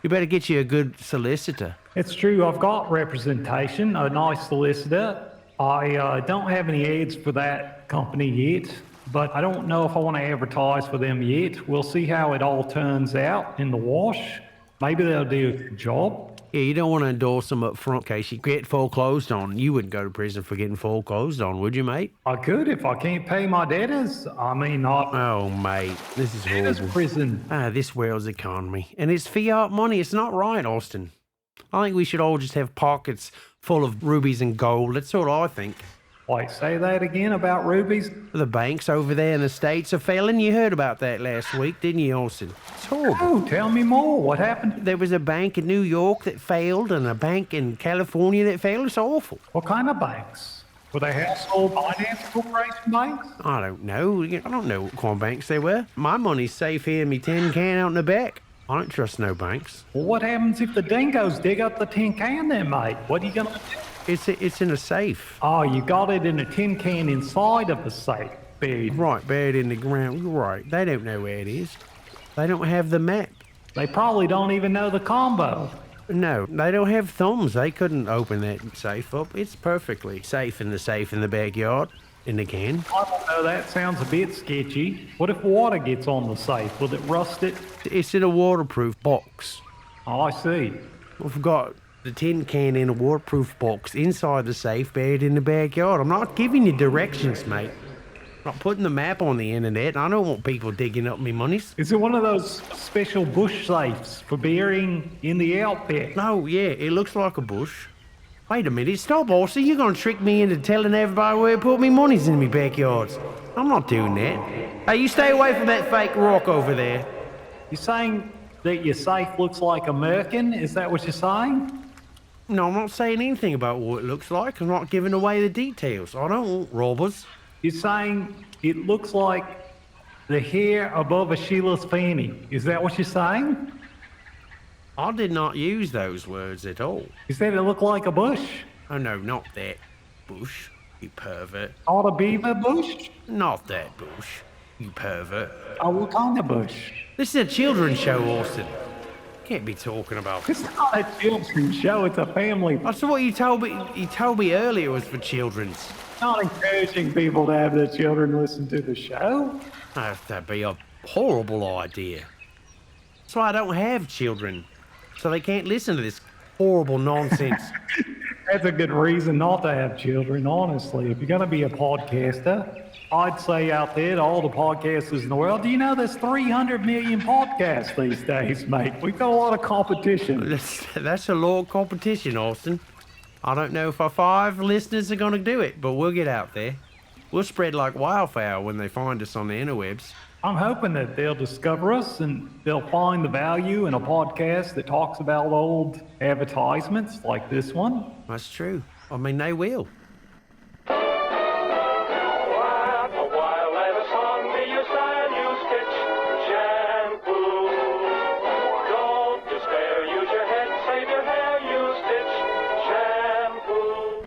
B: You better get you a good solicitor.
F: It's true, I've got representation, a nice solicitor. I don't have any ads for that company yet, but I don't know if I want to advertise for them yet. We'll see how it all turns out in the wash. Maybe they'll do a good job.
B: Yeah, you don't want to endorse them up front in case you get foreclosed on. You wouldn't go to prison for getting foreclosed on, would you, mate?
F: I could if I can't pay my debtors. I mean, not
B: Oh, mate, this is
F: debtors
B: horrible.
F: prison.
B: This world's economy. And it's fiat money. It's not right, Austin. I think we should all just have pockets full of rubies and gold. That's what I think.
F: Wait, say that again about rubies?
B: The banks over there in the States are failing. You heard about that last week, didn't you, Austin? It's horrible.
F: Oh, tell me more. What happened?
B: There was a bank in New York that failed and a bank in California that failed. It's awful.
F: What kind of banks? Were they household finance corporation banks?
B: I don't know. I don't know what kind of banks they were. My money's safe here in me tin can out in the back. I don't trust no banks.
F: Well, what happens if the dingoes dig up the tin can then, mate? What are you going to do?
B: It's in a safe.
F: Oh, you got it in a tin can inside of the safe, buried.
B: Right, buried in the ground. You're right. They don't know where it is. They don't have the map.
F: They probably don't even know the combo.
B: No, they don't have thumbs. They couldn't open that safe up. It's perfectly safe in the backyard, in the can.
F: I don't know, that sounds a bit sketchy. What if water gets on the safe? Will it rust it?
B: It's in a waterproof box.
F: Oh, I see.
B: We've got the tin can in a waterproof box inside the safe, buried in the backyard. I'm not giving you directions, mate. I'm not putting the map on the internet. I don't want people digging up me monies.
F: Is it one of those special bush safes for burying in the outback?
B: No, yeah, it looks like a bush. Wait a minute, stop, Aussie. You're going to trick me into telling everybody where to put me monies in me backyards. I'm not doing that. Hey, you stay away from that fake rock over there.
F: You're saying that your safe looks like a merkin? Is that what you're saying?
B: No, I'm not saying anything about what it looks like. I'm not giving away the details. I don't want robbers.
F: You're saying it looks like the hair above a sheilas fanny. Is that what you're saying?
B: I did not use those words at all.
F: You said it looked like a bush.
B: Oh, no, not that bush, you pervert.
F: Not a beaver bush?
B: Not that bush, you pervert.
F: Oh, what kind of bush?
B: This is a children's show, Austin. Can't be talking about.
F: It's not a children's show, it's a family.
B: That's what you told me. You told me earlier was for children's.
F: Not encouraging people to have their children listen to the show.
B: Oh, that'd be a horrible idea. That's why I don't have children, so they can't listen to this horrible nonsense.
F: That's a good reason not to have children, honestly. If you're going to be a podcaster, I'd say out there to all the podcasters in the world, do you know there's 300 million podcasts these days, mate? We've got a lot of competition.
B: That's a lot of competition, Austin. I don't know if our 5 listeners are going to do it, but we'll get out there. We'll spread like wildfire when they find us on the interwebs.
F: I'm hoping that they'll discover us and they'll find the value in a podcast that talks about old advertisements like this one.
B: That's true. I mean, they will.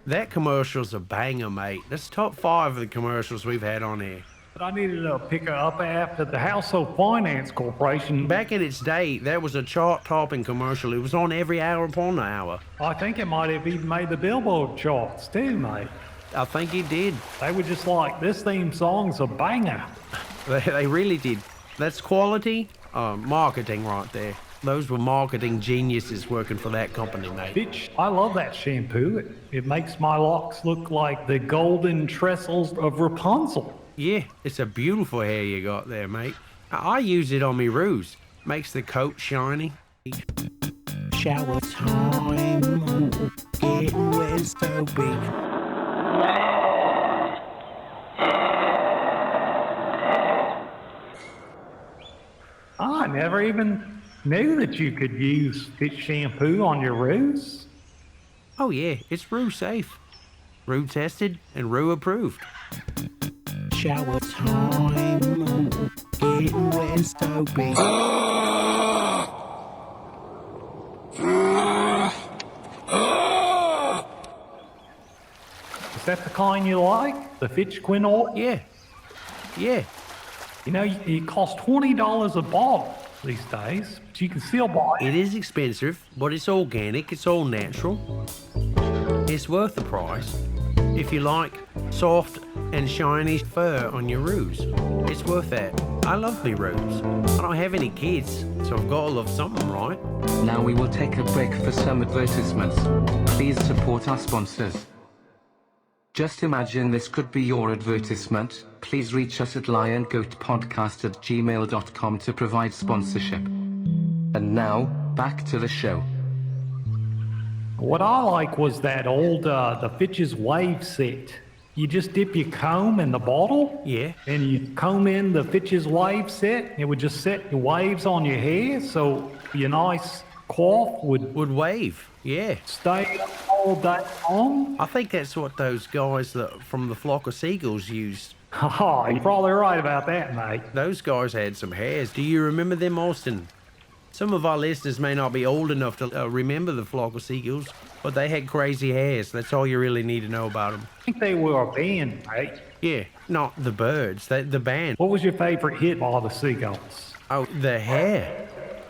B: That commercial's a banger, mate. That's top 5 of the commercials we've had on here.
F: But I needed to pick her up after the Household Finance Corporation.
B: Back in its day, that was a chart-topping commercial. It was on every hour upon the hour.
F: I think it might have even made the Billboard charts too, mate.
B: I think it did.
F: They were just like, this theme song's a banger.
B: They really did. That's quality marketing right there. Those were marketing geniuses working for that company, mate.
F: Fitch, I love that shampoo. It makes my locks look like the golden trestles of Rapunzel.
B: Yeah, it's a beautiful hair you got there, mate. I use it on me roos. Makes the coat shiny. Shower time. Getting wet so big.
F: I never even knew that you could use Fitch Shampoo on your roos.
B: Oh yeah, it's Roo safe. Roo tested and Roo approved. Shower time. Getting wet and soapy.
F: Is that the kind you like? The Fitch Quinol?
B: Yeah. Yeah.
F: You know, it costs $20 a bottle these days, but you can still buy it.
B: It is expensive, but it's organic, it's all natural. It's worth the price. if you like soft and shiny fur on your roos. It's worth that. I love me roos. I don't have any kids, so I've got to love something, right?
A: Now we will take a break for some advertisements. Please support our sponsors. Just imagine this could be your advertisement. Please reach us at liongoatpodcast@gmail.com to provide sponsorship. And now, back to the show.
F: What I like was that old, the Fitch's wave set. You just dip your comb in the bottle.
B: Yeah.
F: And you comb in the Fitch's wave set. It would just set your waves on your hair, so your nice coif would
B: wave. Yeah.
F: Stay up all day long.
B: I think that's what those guys that from the flock of seagulls used.
F: Oh, you're probably right about that, mate.
B: Those guys had some hairs. Do you remember them, Austin? Some of our listeners may not be old enough to remember the flock of seagulls, but they had crazy hairs. That's all you really need to know about them.
F: I think they were a band, mate.
B: Yeah, not the birds, the band.
F: What was your favorite hit by the seagulls?
B: Oh, the hair.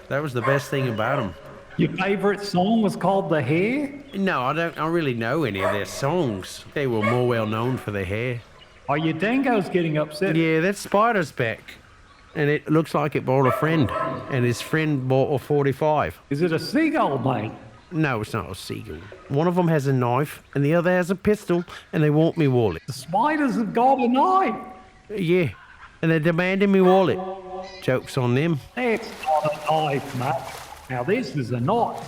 B: That was the best thing about them.
F: Your favorite song was called The Hair?
B: No, I don't really know any of their songs. They were more well known for their hair.
F: Are your dingoes getting upset?
B: Yeah, that spider's back. And it looks like it bought a friend. And his friend bought a 45.
F: Is it a seagull, mate?
B: No, it's not a seagull. One of them has a knife and the other has a pistol and they want me wallet.
F: The spiders have got a knife.
B: Yeah, and they're demanding me wallet. Joke's on them.
F: That's not a knife, mate. Now this is a knife.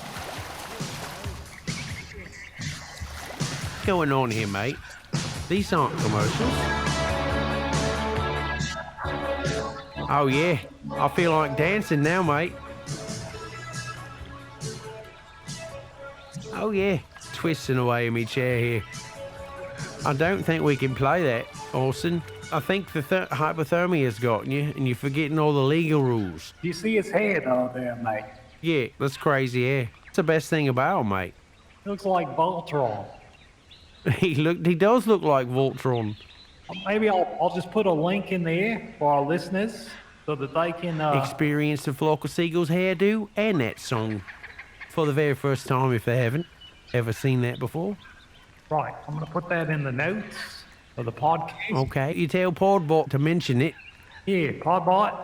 B: What's going on here, mate? These aren't commercials. Oh yeah, I feel like dancing now, mate. Oh yeah, twisting away in my chair here. I don't think we can play that, Austin. I think the hypothermia's gotten you, and you're forgetting all the legal rules.
F: Do you see his head out there, mate?
B: Yeah, that's crazy hair. It's the best thing about him, mate.
F: Looks like Voltron.
B: He does look like Voltron.
F: Maybe I'll just put a link in there for our listeners so that they can
B: experience the flock of seagulls hairdo and that song for the very first time if they haven't ever seen that before.
F: Right, I'm going to put that in the notes of the podcast.
B: Okay, you tell Podbot to mention it.
F: Yeah, Podbot,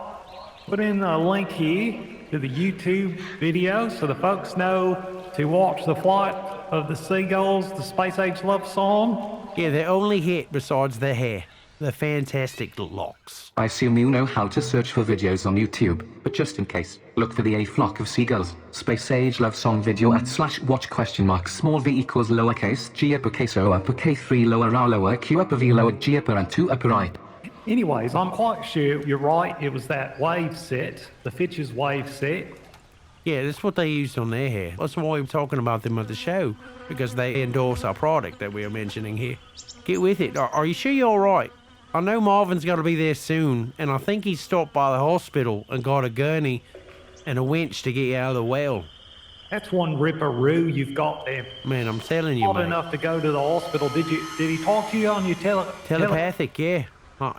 F: put in a link here to the YouTube video so the folks know to watch the flight of the seagulls, the Space Age love song.
B: Yeah, their only hit besides their hair, the fantastic locks.
A: I assume you know how to search for videos on YouTube, but just in case, look for the A Flock of Seagulls, Space Age love song video @/watch small v equals lowercase g uppercase o uppercase 3 lower r lower q upper v lower g upper and 2 upper I.
F: Anyways, I'm quite sure you're right. It was that wave set, the Fitch's wave set.
B: Yeah, that's what they used on their hair. That's why we're talking about them at the show, because they endorse our product that we are mentioning here. Get with it. Are you sure you're all right? I know Marvin's got to be there soon, and I think he stopped by the hospital and got a gurney and a winch to get you out of the well.
F: That's one ripperoo you've got there.
B: Man, I'm telling you,
F: Not
B: mate.
F: enough to go to the hospital. Did he talk to you on your
B: telepathic? Yeah.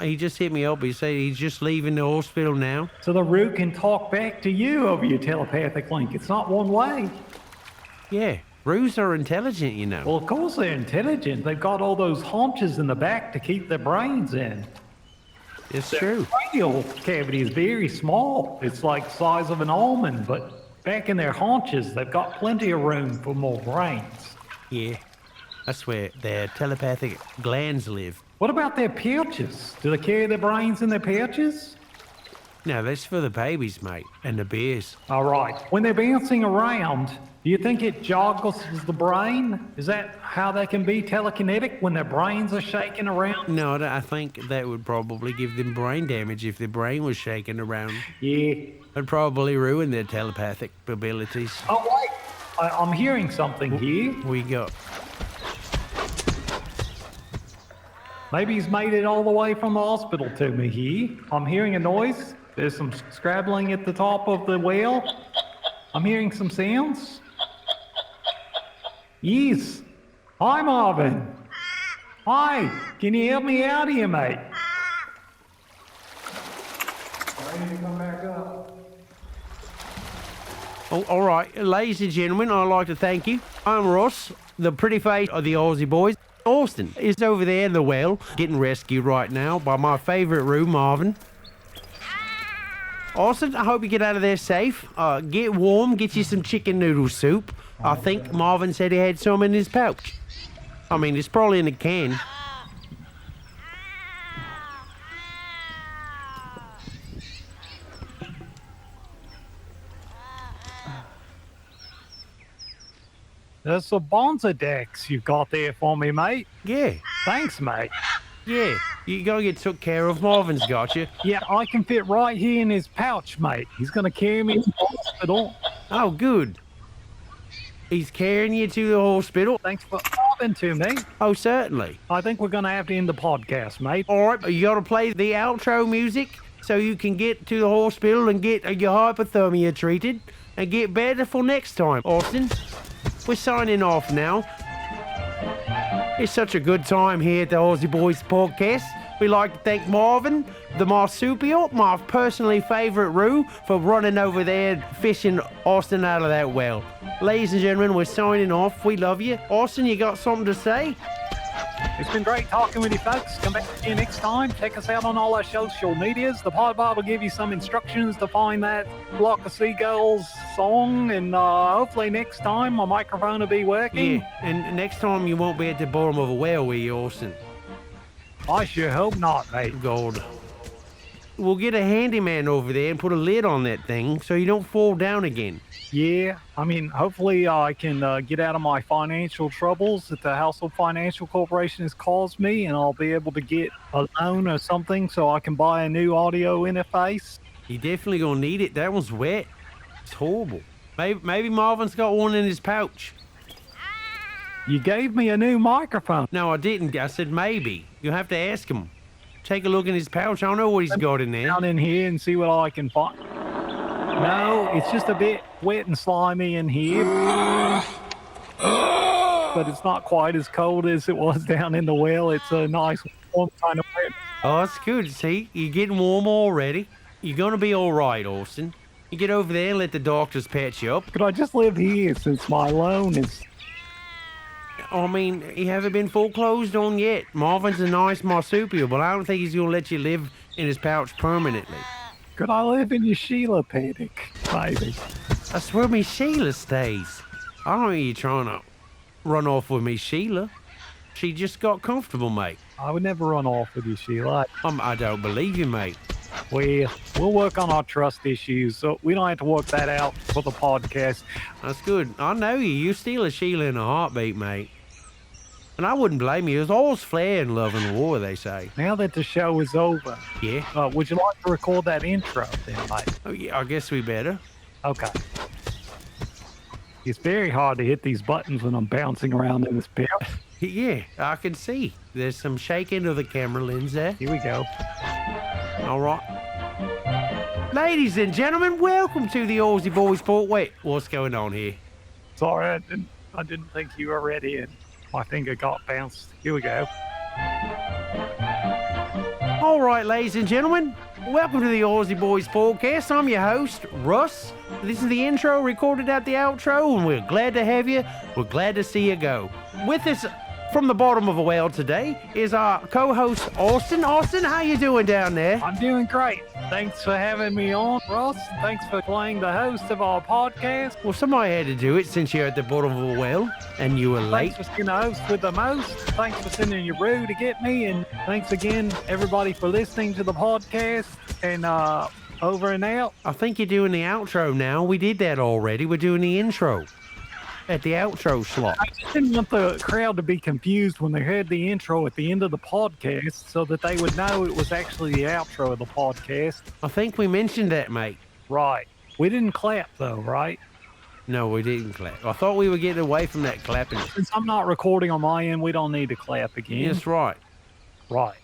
B: He just hit me up. He said he's just leaving the hospital now.
F: So the Roo can talk back to you over your telepathic link. It's not one way.
B: Yeah. Roos are intelligent, you know.
F: Well, of course they're intelligent. They've got all those haunches in the back to keep their brains in.
B: It's true.
F: Their cranial cavity is very small. It's like the size of an almond, but back in their haunches, they've got plenty of room for more brains.
B: Yeah. That's where their telepathic glands live.
F: What about their pouches? Do they carry their brains in their pouches?
B: No, that's for the babies, mate, and the bears.
F: All right. When they're bouncing around, do you think it joggles the brain? Is that how they can be telekinetic when their brains are shaking around?
B: No, I think that would probably give them brain damage if their brain was shaking around.
F: Yeah.
B: It'd probably ruin their telepathic abilities.
F: Oh, wait. I'm hearing something here.
B: We got...
F: Maybe he's made it all the way from the hospital to me here. I'm hearing a noise. There's some scrabbling at the top of the well. I'm hearing some sounds. Yes. Hi, Marvin. Hi. Can you help me out here, mate? I need to come back up.
B: Oh, all right. Ladies and gentlemen, I'd like to thank you. I'm Russ, the pretty face of the Aussie boys. Austin is over there in the well, getting rescued right now by my favorite Roo, Marvin. Austin, I hope you get out of there safe. Get warm, get you some chicken noodle soup. I think Marvin said he had some in his pouch. I mean, it's probably in a can.
F: There's a bonzadex you've got there for me, mate.
B: Yeah.
F: Thanks, mate.
B: Yeah, you gotta get took care of. Marvin's got you.
F: Yeah, I can fit right here in his pouch, mate. He's gonna carry me to the hospital.
B: Oh, good. He's carrying you to the hospital?
F: Thanks for talking to me.
B: Oh, certainly.
F: I think we're gonna have to end the podcast, mate.
B: All right, you gotta play the outro music so you can get to the hospital and get your hypothermia treated and get better for next time, Austin. We're signing off now. It's such a good time here at the Aussie Boys podcast. We'd like to thank Marvin, the marsupial, my personally favourite Roo, for running over there fishing Austin out of that well. Ladies and gentlemen, we're signing off. We love you. Austin, you got something to say?
F: It's been great talking with you folks. Come back here next time. Check us out on all our social medias. The Podbot will give you some instructions to find that Flock of Seagulls song, and hopefully next time my microphone will be working.
B: Yeah, and next time you won't be at the bottom of a well, will you, Austin?
F: I sure hope not, mate.
B: God. We'll get a handyman over there and put a lid on that thing so you don't fall down again.
F: Yeah, I mean, hopefully I can get out of my financial troubles that the Household Financial Corporation has caused me, and I'll be able to get a loan or something so I can buy a new audio interface.
B: You definitely gonna need it. That one's wet. It's horrible. Maybe Marvin's got one in his pouch.
F: You gave me a new microphone.
B: No, I didn't. I said maybe. You'll have to ask him. Take a look in his pouch. I don't know what he's got in there.
F: Down in here and see what I can find. No, it's just a bit wet and slimy in here. But it's not quite as cold as it was down in the well. It's a nice warm kind of wet.
B: Oh, that's good. See, you're getting warm already. You're gonna be all right, Austin. You get over there and let the doctors patch you up.
F: Could I just live here since my loan is...
B: I mean, you haven't been foreclosed on yet. Marvin's a nice marsupial, but I don't think he's gonna let you live in his pouch permanently.
F: Could I live in your Sheila paddock, maybe?
B: That's where me Sheila stays. I don't think you're trying to run off with me Sheila. She just got comfortable, mate.
F: I would never run off with you, Sheila.
B: I don't believe you, mate.
F: Well, we'll work on our trust issues, so we don't have to work that out for the podcast.
B: That's good. I know you. You steal a Sheila in a heartbeat, mate. And I wouldn't blame you. There's always flair in love and war, they say.
F: Now that the show is over,
B: yeah,
F: would you like to record that intro then, mate?
B: Oh, yeah, I guess we better.
F: Okay. It's very hard to hit these buttons when I'm bouncing around in this belt.
B: Yeah, I can see. There's some shaking of the camera lens there.
F: Here we go.
B: All right. Ladies and gentlemen, welcome to the Aussie Boys Port. Wait, what's going on here?
F: Sorry, I didn't think you were ready, and my finger got bounced. Here we go.
B: All right, ladies and gentlemen, welcome to the Aussie Boys Podcast. I'm your host, Russ. This is the intro recorded at the outro, and we're glad to have you. We're glad to see you go. With us from the bottom of a well today is our co-host, Austin. Austin, how you doing down there?
F: I'm doing great. Thanks for having me on, Russ. Thanks for playing the host of our podcast.
B: Well, somebody had to do it since you're at the bottom of a well and you were late.
F: Thanks for being the host with the most. Thanks for sending your Roo to get me. And thanks again, everybody, for listening to the podcast. And over and out.
B: I think you're doing the outro now. We did that already. We're doing the intro at the outro slot.
F: I just didn't want the crowd to be confused when they heard the intro at the end of the podcast so that they would know it was actually the outro of the podcast.
B: I think we mentioned that, mate.
F: Right. We didn't clap, though, right?
B: No, we didn't clap. I thought we were getting away from that clapping.
F: Since I'm not recording on my end, we don't need to clap again.
B: That's right.
F: Right.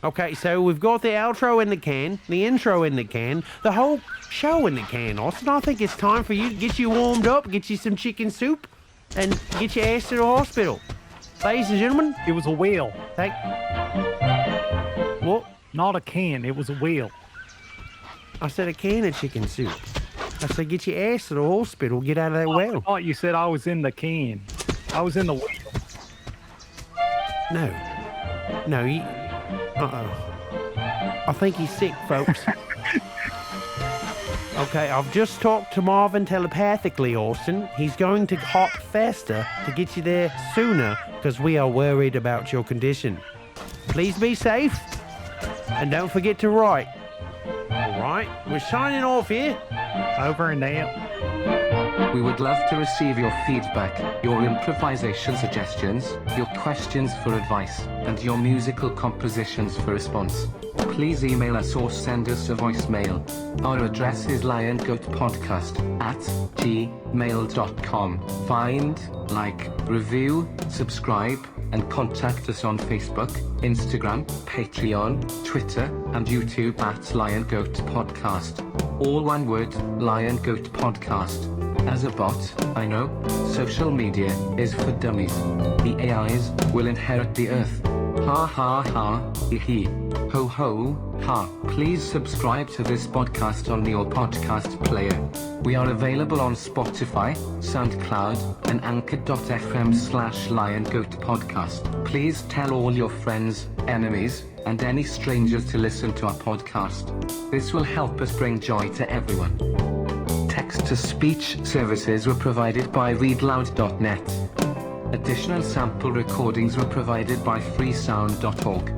B: Okay, so we've got the outro in the can, the intro in the can, the whole show in the can, Austin. I think it's time for you to get you warmed up, get you some chicken soup, and get your ass to the hospital. Ladies and gentlemen,
F: it was a wheel.
B: What?
F: Not a can, it was a wheel.
B: I said a can of chicken soup. I said get your ass to the hospital, get out of that well.
F: I thought you said I was in the can. I was in the wheel.
B: No, he... Uh-oh. I think he's sick, folks. Okay, I've just talked to Marvin telepathically, Austin. He's going to hop faster to get you there sooner because we are worried about your condition. Please be safe and don't forget to write. All right, we're signing off here.
F: Over and out.
A: We would love to receive your feedback, your improvisation suggestions, your questions for advice, and your musical compositions for response. Please email us or send us a voicemail. Our address is liongoatpodcast@gmail.com. Find, like, review, subscribe, and contact us on Facebook, Instagram, Patreon, Twitter, and YouTube at Lion Goat Podcast. All one word, Lion Goat Podcast. As a bot, I know, social media is for dummies. The AIs will inherit the earth. Ha ha ha, hee hee. Ho ho, ha. Please subscribe to this podcast on your podcast player. We are available on Spotify, SoundCloud, and anchor.fm/LionGoatPodcast. Please tell all your friends, enemies, and any strangers to listen to our podcast. This will help us bring joy to everyone. Text-to-speech services were provided by readloud.net. Additional sample recordings were provided by freesound.org.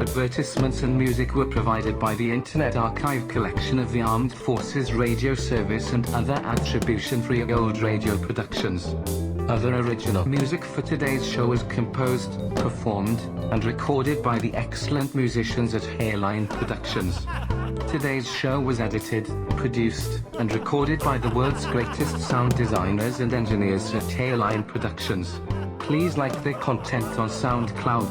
A: Advertisements and music were provided by the Internet Archive collection of the Armed Forces Radio Service and other attribution-free old radio productions. Other original music for today's show was composed, performed, and recorded by the excellent musicians at Hairline Productions. Today's show was edited, produced, and recorded by the world's greatest sound designers and engineers at Hairline Productions. Please like their content on SoundCloud.